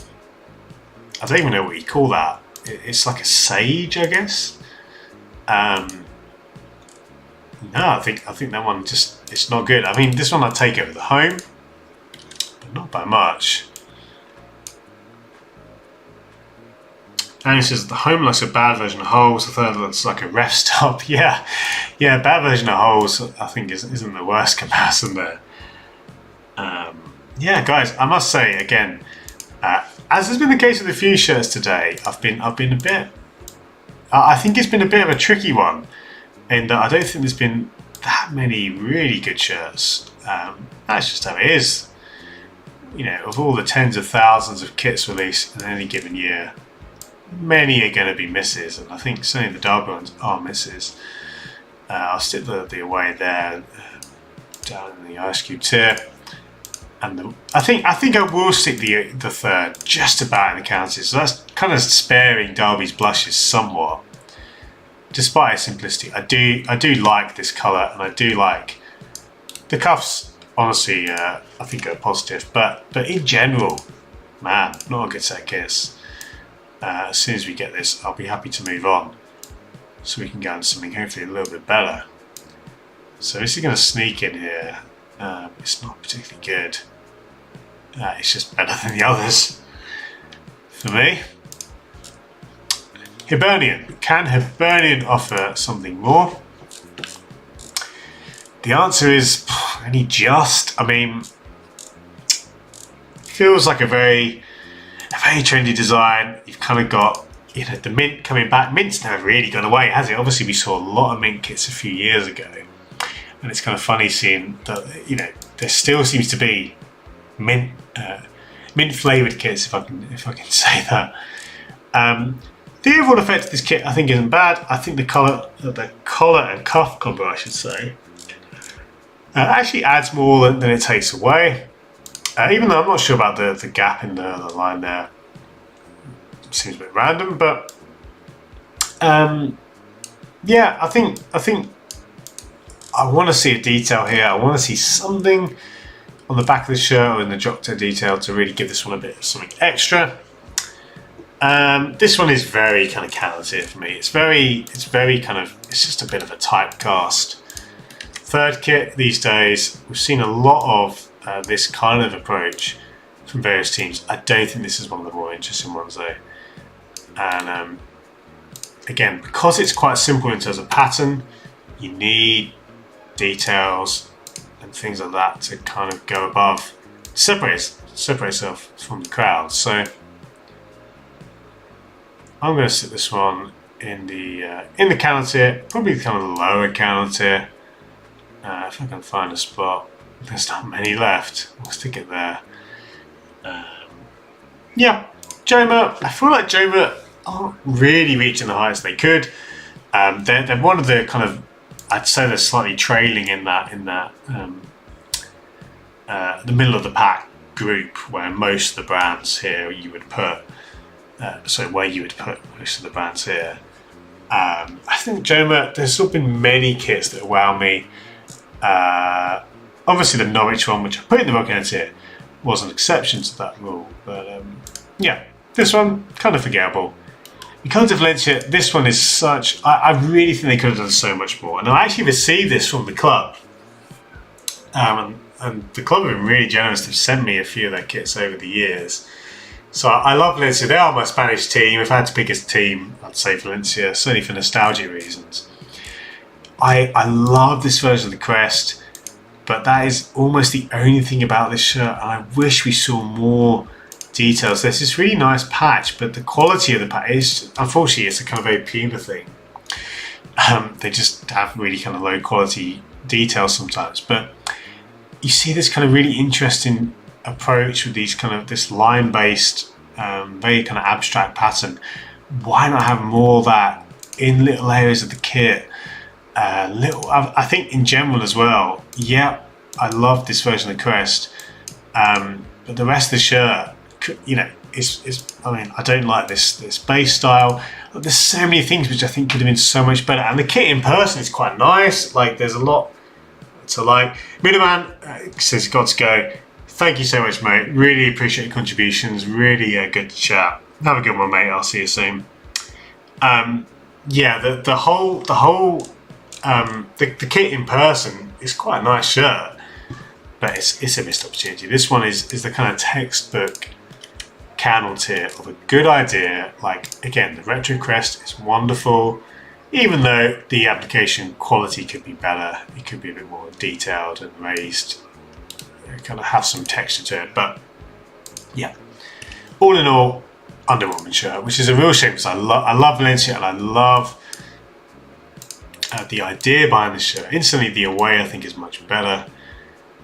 [SPEAKER 1] I don't even know what you call that. It's like a sage, I guess. No, I think that one just, it's not good. I mean, this one I'd take over the home, but not by much. And it says the home looks a bad version of holes. The third looks like a ref stop. Yeah, bad version of holes. I think isn't the worst comparison there. Yeah, guys, I must say again, as has been the case with a few shirts today, I've been a bit. I think it's been a bit of a tricky one, in that I don't think there's been that many really good shirts. That's just how it is. Of all the tens of thousands of kits released in any given year, many are going to be misses, and I think certainly the Derby ones are misses. I'll stick the away there, down in the Ice Cube tier. And I think I will stick the third just about in the counties. So that's kind of sparing Derby's blushes somewhat, despite its simplicity. I do like this colour, and I do like the cuffs. Honestly, I think are positive, but in general, man, not a good set of kits. As soon as we get this, I'll be happy to move on, so we can go into something hopefully a little bit better. So this is going to sneak in here. It's not particularly good. It's just better than the others for me. Hibernian. Can Hibernian offer something more? The answer is only just. I mean, feels like a very trendy design. You've kind of got the mint coming back. Mint's never really gone away, has it? Obviously, we saw a lot of mint kits a few years ago. And it's kind of funny seeing that there still seems to be mint flavoured kits, if I can say that. The overall effect of this kit, I think, isn't bad. I think the collar and cuff combo, I should say, actually adds more than it takes away. Even though I'm not sure about the gap in the line there, it seems a bit random, but yeah, I think. I want to see a detail here. I want to see something on the back of the shirt or in the drop toe detail to really give this one a bit of something extra. This one is very kind of counter for me. It's very kind of, it's just a bit of a typecast. Third kit these days, we've seen a lot of this kind of approach from various teams. I don't think this is one of the more interesting ones though. And again, because it's quite simple in terms of pattern, you need details and things like that to kind of go above, separate itself from the crowd. So I'm going to sit this one in the counter tier, probably kind of the lower counter tier. If I can find a spot, there's not many left. I'll stick it there. Yeah, Joma. I feel like Joma aren't really reaching the heights they could. They're one of the kind of, I'd say they're slightly trailing in that the middle of the pack group where most of the brands here you would put. Where you would put most of the brands here. I think Joma, there's still been many kits that wow me. Obviously the Norwich one, which I put in the Rockheads here, was an exception to that rule. But yeah, this one, kind of forgettable. In terms of Valencia, this one is such... I really think they could have done so much more. And I actually received this from the club. And the club have been really generous to send me a few of their kits over the years. So I love Valencia. They are my Spanish team. If I had to pick a team, I'd say Valencia, certainly for nostalgia reasons. I love this version of the crest, but that is almost the only thing about this shirt. And I wish we saw more details. There's this really nice patch, but the quality of the patch is, unfortunately, it's a kind of very Puma thing. They just have really kind of low quality details sometimes. But you see this kind of really interesting approach with these kind of this line based very kind of abstract pattern. Why not have more of that in little areas of the kit? I think in general as well, yeah, I love this version of the crest, but the rest of the shirt, you know, I mean, I don't like this base style. There's so many things which I think could have been so much better, and the kit in person is quite nice. Like, there's a lot to like. Middleman says, "Got to go." Thank you so much, mate. Really appreciate your contributions. Really good to chat. Have a good one, mate. I'll see you soon. Yeah, the kit in person is quite a nice shirt, but it's a missed opportunity. This one is the kind of textbook camel tier of a good idea. Like, again, the retro crest is wonderful, even though the application quality could be better. It could be a bit more detailed and raised. It kind of have some texture to it, but yeah, all in all, underwhelming shirt, which is a real shame because I love Valencia and I love the idea behind this shirt. Instantly, the away I think is much better,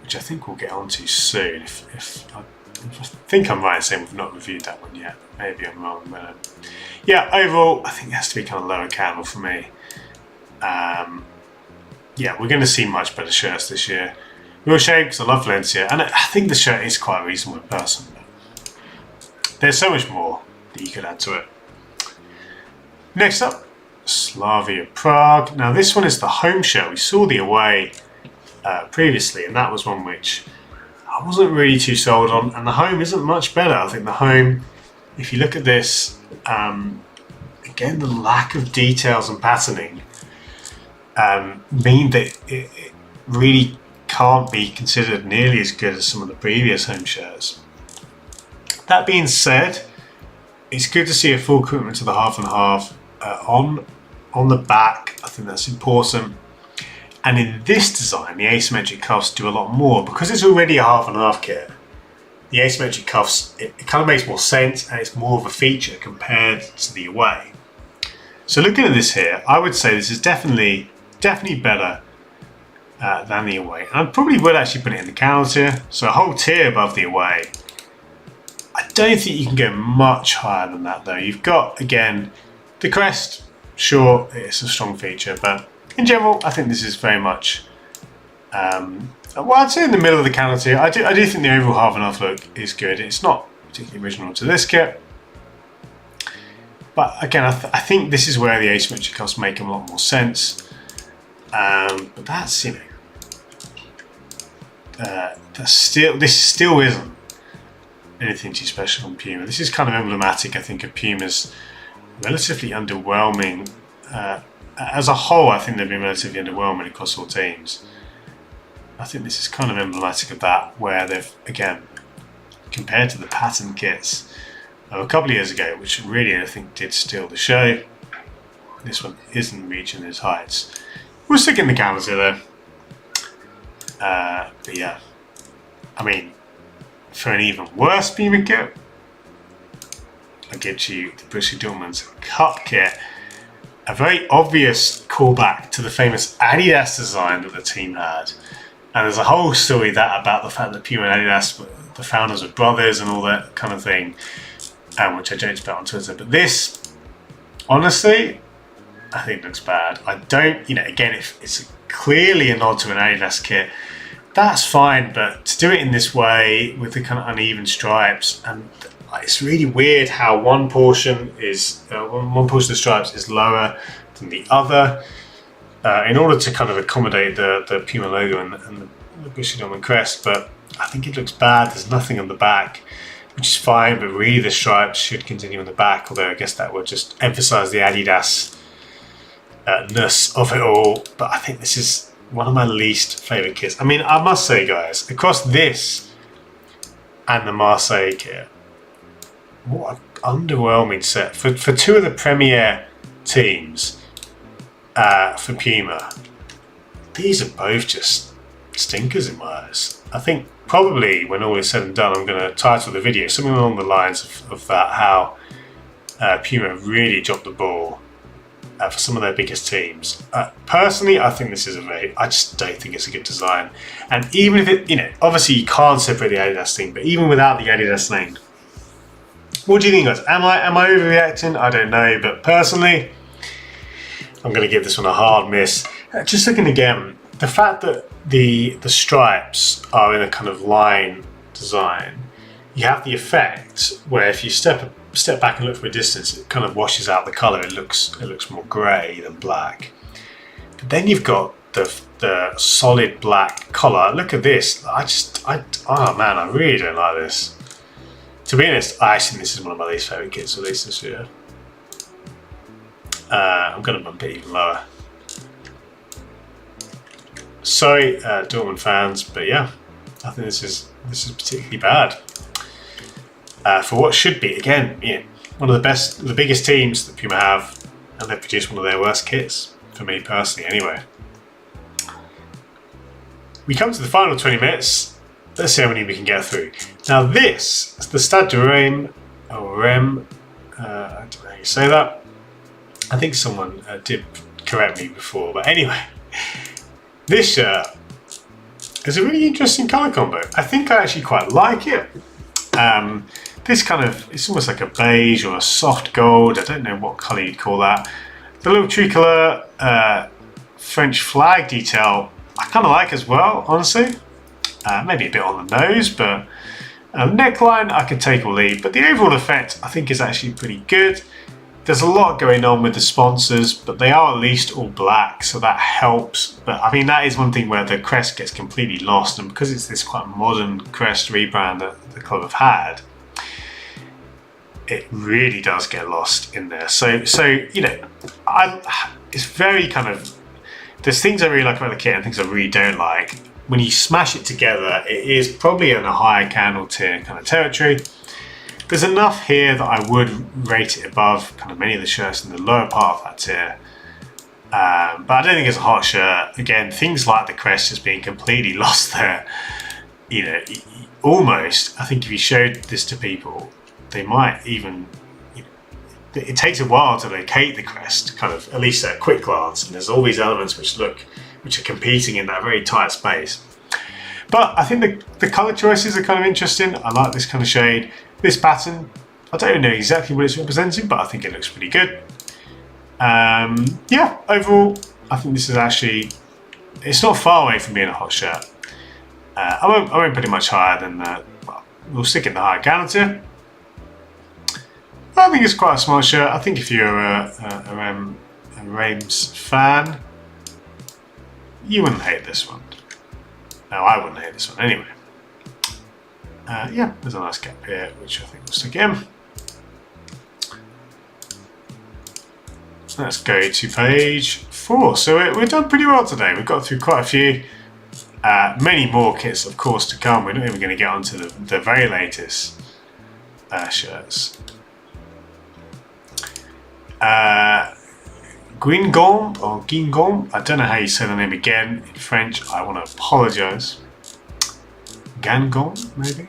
[SPEAKER 1] which I think we'll get onto soon. If I think I'm right in saying we've not reviewed that one yet. Maybe I'm wrong, but yeah, overall, I think it has to be kind of lower candle for me. Yeah, we're going to see much better shirts this year. Real shame because I love Valencia, and I think the shirt is quite a reasonable in person. But there's so much more that you could add to it. Next up, Slavia Prague. Now this one is the home shirt. We saw the away previously, and that was one which I wasn't really too sold on, and the home isn't much better. I think the home, if you look at this, again, the lack of details and patterning mean that it really can't be considered nearly as good as some of the previous home shirts. That being said, it's good to see a full commitment to the half and half on the back. I think that's important. And in this design, the asymmetric cuffs do a lot more because it's already a half and half kit. The asymmetric cuffs, it kind of makes more sense, and it's more of a feature compared to the away. So looking at this here, I would say this is definitely better than the away. And I probably would actually put it in the counter tier, so a whole tier above the away. I don't think you can go much higher than that though. You've got, again, the crest. Sure, it's a strong feature, but in general, I think this is very much, well, I'd say in the middle of the counter tier. I do think the overall half and half look is good. It's not particularly original to this kit, but again, I think this is where the asymmetric cuffs make a lot more sense. But that's, you know, this still isn't anything too special from Puma. This is kind of emblematic, I think, of Puma's relatively underwhelming. As a whole, I think they've been relatively underwhelming across all teams. I think this is kind of emblematic of that, where they've, again, compared to the pattern kits of a couple of years ago, which really I think did steal the show, this one isn't reaching those heights. We'll stick in the counters here though. But yeah, I mean, for an even worse Puma kit, I'll give you the Borussia Dortmund's Cup kit. A very obvious callback to the famous Adidas design that the team had. And there's a whole story about the fact that Puma and Adidas, the founders were brothers and all that kind of thing, which I joked about on Twitter. But this, honestly, I think looks bad. I don't, you know, again, it's clearly a nod to an Adidas kit, that's fine, but to do it in this way with the kind of uneven stripes, and it's really weird how one portion of the stripes is lower than the other. In order to kind of accommodate the Puma logo and the Bushy Dortmund crest, but I think it looks bad. There's nothing on the back, which is fine, but really the stripes should continue on the back, although I guess that would just emphasize the Adidas-ness of it all. But I think this is one of my least favorite kits. I mean, I must say, guys, across this and the Marseille kit, what an underwhelming set. For two of the Premier teams, for Puma, these are both just stinkers in my eyes. I think probably when all is said and done, I'm going to title the video something along the lines of that, how Puma really dropped the ball for some of their biggest teams. Personally, I think this is I just don't think it's a good design. And even if it, obviously you can't separate the Adidas thing, but even without the Adidas name, what do you think, guys? Am I overreacting? I don't know, but personally, I'm going to give this one a hard miss. Just looking again, the fact that the stripes are in a kind of line design, you have the effect where if you step back and look from a distance, it kind of washes out the colour. It looks more grey than black. But then you've got the solid black collar. Look at this. Oh man, I really don't like this. To be honest, I think this is one of my least favourite kits, at least this year. I'm going to bump it even lower. Sorry, Dortmund fans, but yeah, I think this is particularly bad for what should be, again, one of the biggest teams that Puma have, and they've produced one of their worst kits for me personally. Anyway, we come to the final 20 minutes. Let's see how many we can get through. Now, this is the Stade de Reims, or Rem. I don't know how you say that. I think someone did correct me before, but anyway, this shirt is a really interesting colour combo. I think I actually quite like it. This kind of, it's almost like a beige or a soft gold. I don't know what colour you'd call that. The little tricolour French flag detail, I kind of like as well, honestly. Maybe a bit on the nose, but neckline I could take or leave. But the overall effect I think is actually pretty good. There's a lot going on with the sponsors, but they are at least all black, so that helps. But I mean, that is one thing where the crest gets completely lost, and because it's this quite modern crest rebrand that the club have had, it really does get lost in there. So it's very kind of, there's things I really like about the kit and things I really don't like. When you smash it together, it is probably in a higher candle tier kind of territory. There's enough here that I would rate it above kind of many of the shirts in the lower part of that tier. But I don't think it's a hot shirt. Again, things like the crest just being completely lost there. Almost, I think if you showed this to people, they might even, it takes a while to locate the crest, kind of, at least at a quick glance. And there's all these elements which are competing in that very tight space. But I think the colour choices are kind of interesting. I like this kind of shade. This pattern, I don't know exactly what it's representing, but I think it looks pretty good. Yeah, overall, I think this is actually, it's not far away from being a hot shirt. I won't put it much higher than we'll stick in the higher candle tier. I think it's quite a smart shirt. I think if you're a Reims fan, you wouldn't hate this one. No, I wouldn't hate this one anyway. Yeah, there's a nice gap here, which I think we'll stick in. So let's go to page 4. So we've done pretty well today. We've got through quite a few. Many more kits, of course, to come. We're not even going to get onto the very latest shirts. Guingamp or Guingamp, I don't know how you say the name again in French. I want to apologise. Gangamp, maybe?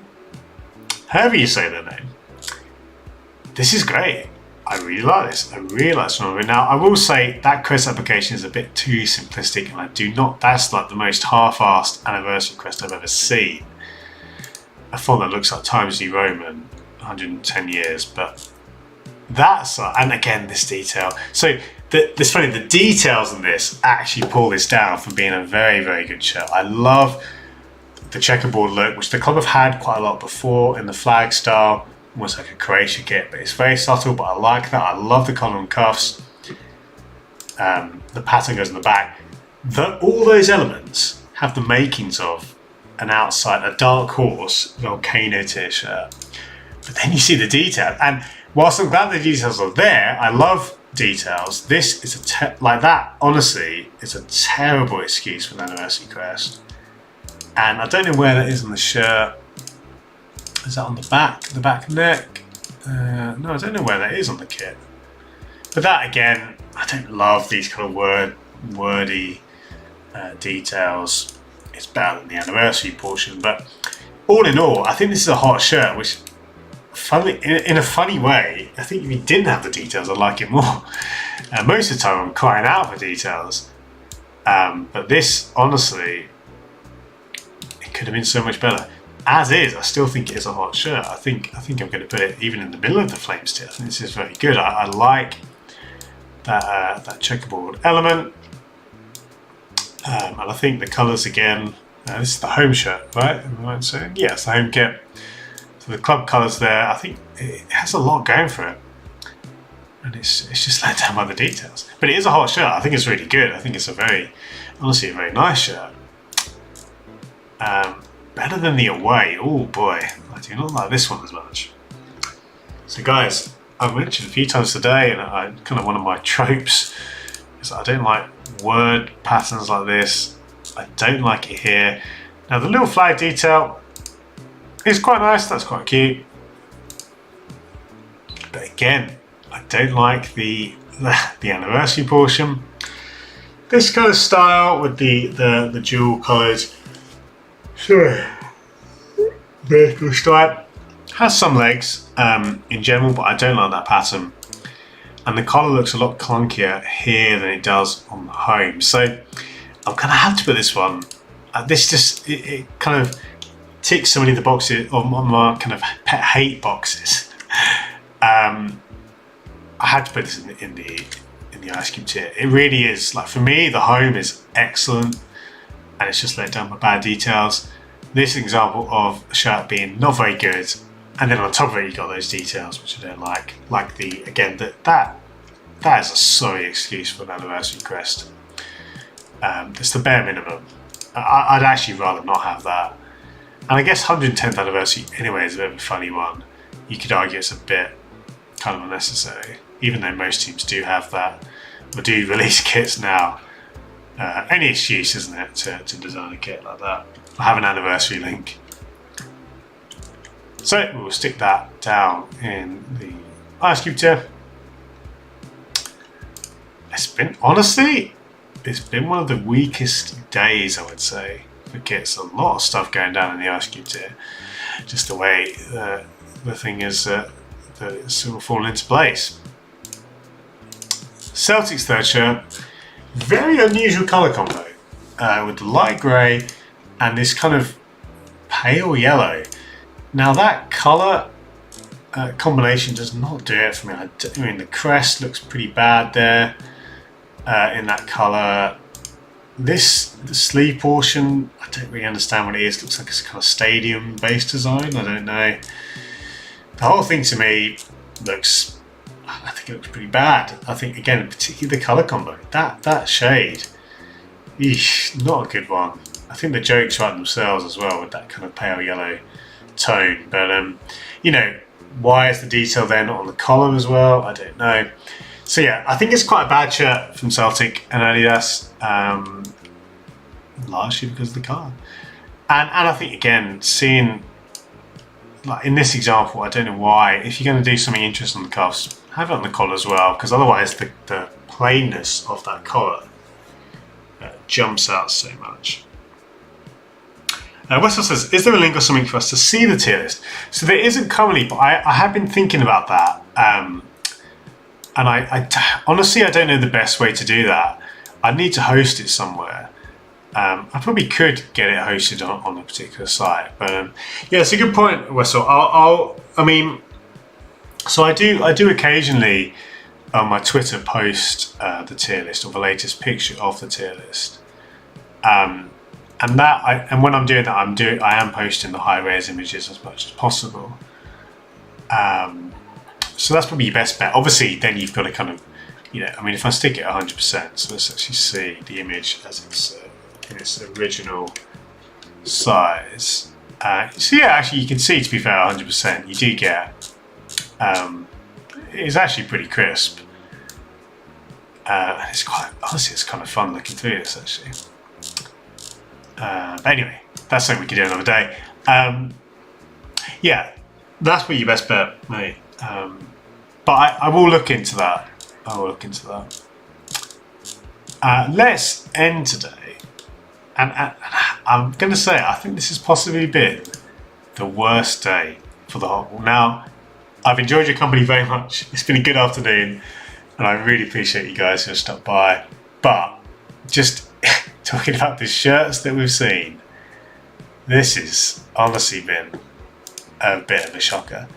[SPEAKER 1] However you say their name. This is great. I really like this. I really like some of it. Now, I will say that crest application is a bit too simplistic, and I do not, that's like the most half-assed anniversary crest I've ever seen. A font that looks like Times New Roman, 110 years, but that's, and again, this detail. So, it's funny, the details in this actually pull this down from being a very, very good shirt. I love the checkerboard look, which the club have had quite a lot before in the flag style, almost like a Croatia kit, but it's very subtle, but I like that. I love the collar and cuffs. The pattern goes in the back. All those elements have the makings of a dark horse volcano tier shirt. But then you see the detail, and whilst I'm glad the details are there, I love details. This is like that. Honestly, it's a terrible excuse for an anniversary crest. And I don't know where that is on the shirt. Is that on the back neck? No, I don't know where that is on the kit. But that again, I don't love these kind of wordy details. It's better than the anniversary portion, but all in all, I think this is a hot shirt, which in a funny way, I think if you didn't have the details, I'd like it more. Most of the time I'm crying out for details. But this, honestly, it could have been so much better. As is, I still think it is a hot shirt. I think I'm going to put it even in the middle of the Flames tier. I think this is very good. I like that checkerboard element. And I think the colours again, this is the home shirt, right? Am I right saying? Yeah, it's the home kit. So the club colours there, I think it has a lot going for it. And it's just let down by the details. But it is a hot shirt. I think it's really good. I think it's honestly a very nice shirt. Better than the away. Oh boy, I do not like this one as much. So guys, I've mentioned a few times today, and kind of one of my tropes is I don't like word patterns like this. I don't like it here. Now the little flag detail is quite nice. That's quite cute. But again, I don't like the anniversary portion. This kind of style with the dual coloured vertical stripe has some legs in general, but I don't like that pattern. And the collar looks a lot clunkier here than it does on the home. So I'm gonna have to put this one. This just it kind of ticks so many of the boxes on my kind of pet hate boxes. I had to put this in the ice cube tier. It really is, like, for me, the home is excellent, and it's just let down by bad details. This is an example of a shirt being not very good, and then on top of it you got those details which I don't like. Like that is a sorry excuse for an anniversary crest. It's the bare minimum. I'd actually rather not have that. And I guess 110th anniversary anyway is a bit of a funny one. You could argue it's a bit kind of unnecessary, even though most teams do have that, or do release kits now. Any excuse, isn't it, to design a kit like that? I have an anniversary link. So we'll stick that down in the ice cube tier. Honestly, it's been one of the weakest days, I would say, for kits. A lot of stuff going down in the ice cube tier. Just the way the thing is that it's sort of fallen into place. Celtic's third shirt, very unusual colour combo with the light grey and this kind of pale yellow. Now that colour combination does not do it for me. I mean, the crest looks pretty bad there in that colour. The sleeve portion, I don't really understand what it is. It looks like it's kind of stadium based design. I don't know. The whole thing to me looks, I think it looks pretty bad. I think, again, particularly the colour combo. That shade, eesh, not a good one. I think the jokes write themselves as well with that kind of pale yellow tone. But, you know, why is the detail there not on the collar as well? I don't know. So, yeah, I think it's quite a bad shirt from Celtic and Adidas, largely because of the colour. And I think, again, seeing, like in this example, I don't know why, if you're going to do something interesting on the cuffs, have it on the collar as well, because otherwise the plainness of that collar jumps out so much. Wessel says, is there a link or something for us to see the tier list? So there isn't currently, but I have been thinking about that. And I honestly, I don't know the best way to do that. I'd need to host it somewhere. I probably could get it hosted on a particular site. But yeah, it's a good point, Wessel. I mean, so I do occasionally on my Twitter post the tier list or the latest picture of the tier list. and when I'm doing that, I am posting the high res images as much as possible. So that's probably your best bet. Obviously, then you've got to kind of, I mean, if I stick it 100%, so let's actually see the image as it's in its original size. So yeah, actually, you can see, to be fair, 100%, you do get. It's actually pretty crisp. And it's honestly, it's kind of fun looking through this actually. But anyway, that's something we could do another day. Yeah, that's probably your best bet, mate. But I will look into that. Let's end today. And I'm going to say, I think this has possibly been the worst day for the Hot Wall. Now, I've enjoyed your company very much. It's been a good afternoon, and I really appreciate you guys who have stopped by. But just talking about the shirts that we've seen, this has honestly been a bit of a shocker.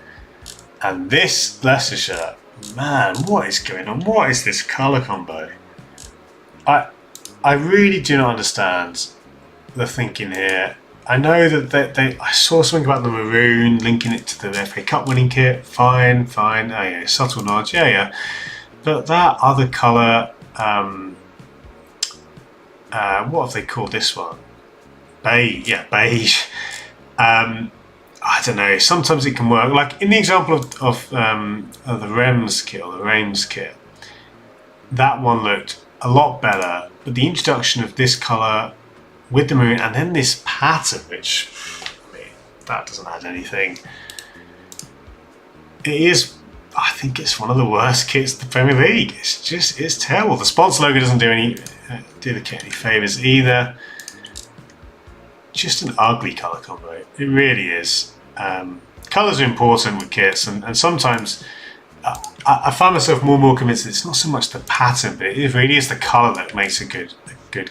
[SPEAKER 1] And this Leicester shirt, man, what is going on? What is this colour combo? I really do not understand the thinking here. I know that I saw something about the maroon, linking it to the FA Cup winning kit. Fine. Oh yeah, subtle nod. Yeah. But that other colour, what have they called this one? Beige. Yeah, beige. I don't know. Sometimes it can work. Like in the example of the Reims kit or the Reims kit, that one looked a lot better. But the introduction of this colour with the maroon and then this pattern, which, I mean, that doesn't add anything. I think it's one of the worst kits in the Premier League. It's terrible. The sponsor logo doesn't do the kit any favours either. Just an ugly colour combo. It really is. Colours are important with kits, and sometimes I find myself more and more convinced that it's not so much the pattern, but it really is the colour that makes a good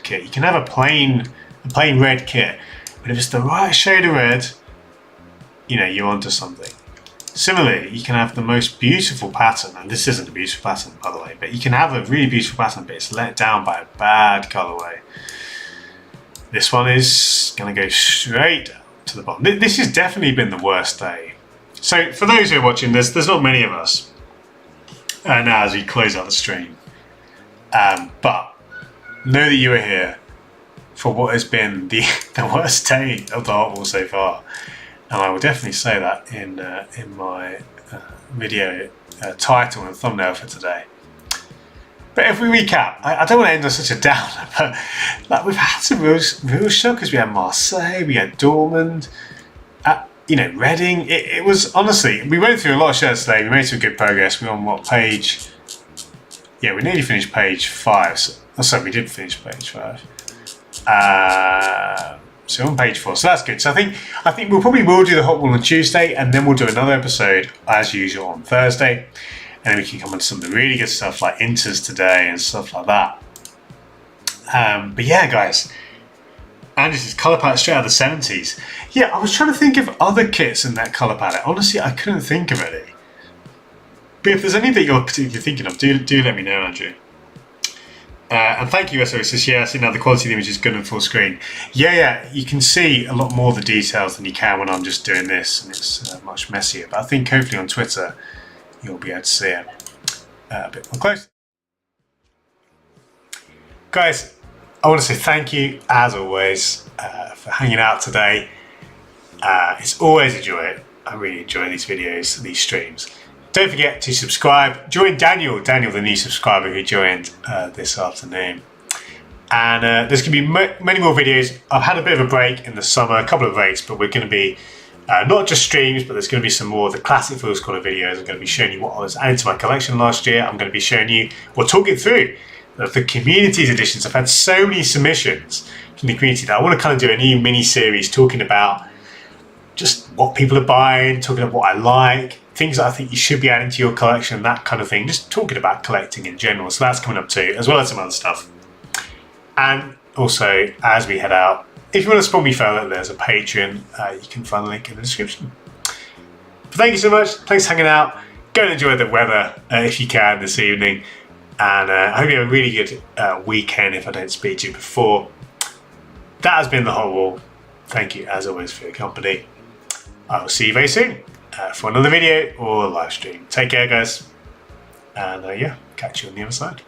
[SPEAKER 1] kit. You can have a plain red kit, but if it's the right shade of red, you're onto something. Similarly, you can have the most beautiful pattern, and this isn't a beautiful pattern, by the way, but you can have a really beautiful pattern, but it's let down by a bad colourway. This one is going to go straight down to the bottom. This has definitely been the worst day. So for those who are watching this, there's not many of us now as we close out the stream. But know that you are here for what has been the worst day of the Hot Wall so far. And I will definitely say that in my video title and thumbnail for today. But if we recap, I don't want to end on such a downer, but like we've had some real shockers. We had Marseille, we had Dortmund, Reading. It was honestly, we went through a lot of shirts today. We made some good progress. We're on what page? Yeah, we nearly finished page 5. So we did finish page 5. So on page 4, so that's good. So I think we'll probably do the Hot Wall on Tuesday, and then we'll do another episode as usual on Thursday, and then we can come on to some of the really good stuff like Inters today and stuff like that. But yeah, guys, and this is colour palette straight out of the 70s. Yeah, I was trying to think of other kits in that colour palette. Honestly, I couldn't think of any. But if there's any that you're particularly thinking of, do let me know, Andrew. And thank you, SO. Says, yeah, I see now the quality of the image is good in full screen. Yeah, you can see a lot more of the details than you can when I'm just doing this, and it's much messier. But I think hopefully on Twitter you'll be able to see it a bit more close. Guys, I want to say thank you, as always, for hanging out today. It's always a joy. I really enjoy these videos, these streams. Don't forget to subscribe. Join Daniel, the new subscriber who joined this afternoon. And there's going to be many more videos. I've had a bit of a break in the summer, a couple of breaks, but we're going to be not just streams, but there's going to be some more of the classic Fool's Corner videos. I'm going to be showing you what I was adding to my collection last year. I'm going to be showing you, or talking through the communities editions. I've had so many submissions from the community that I want to kind of do a new mini series talking about just what people are buying, talking about what I like, things that I think you should be adding to your collection, that kind of thing, just talking about collecting in general. So that's coming up too, as well as some other stuff. And also, as we head out, if you want to support me further, there's a Patreon. You can find the link in the description. But thank you so much. Thanks for hanging out. Go and enjoy the weather if you can this evening. And I hope you have a really good weekend if I don't speak to you before. that has been the Hot Wall. Thank you as always for your company. I will see you very soon for another video or a live stream. Take care, guys, and yeah, catch you on the other side.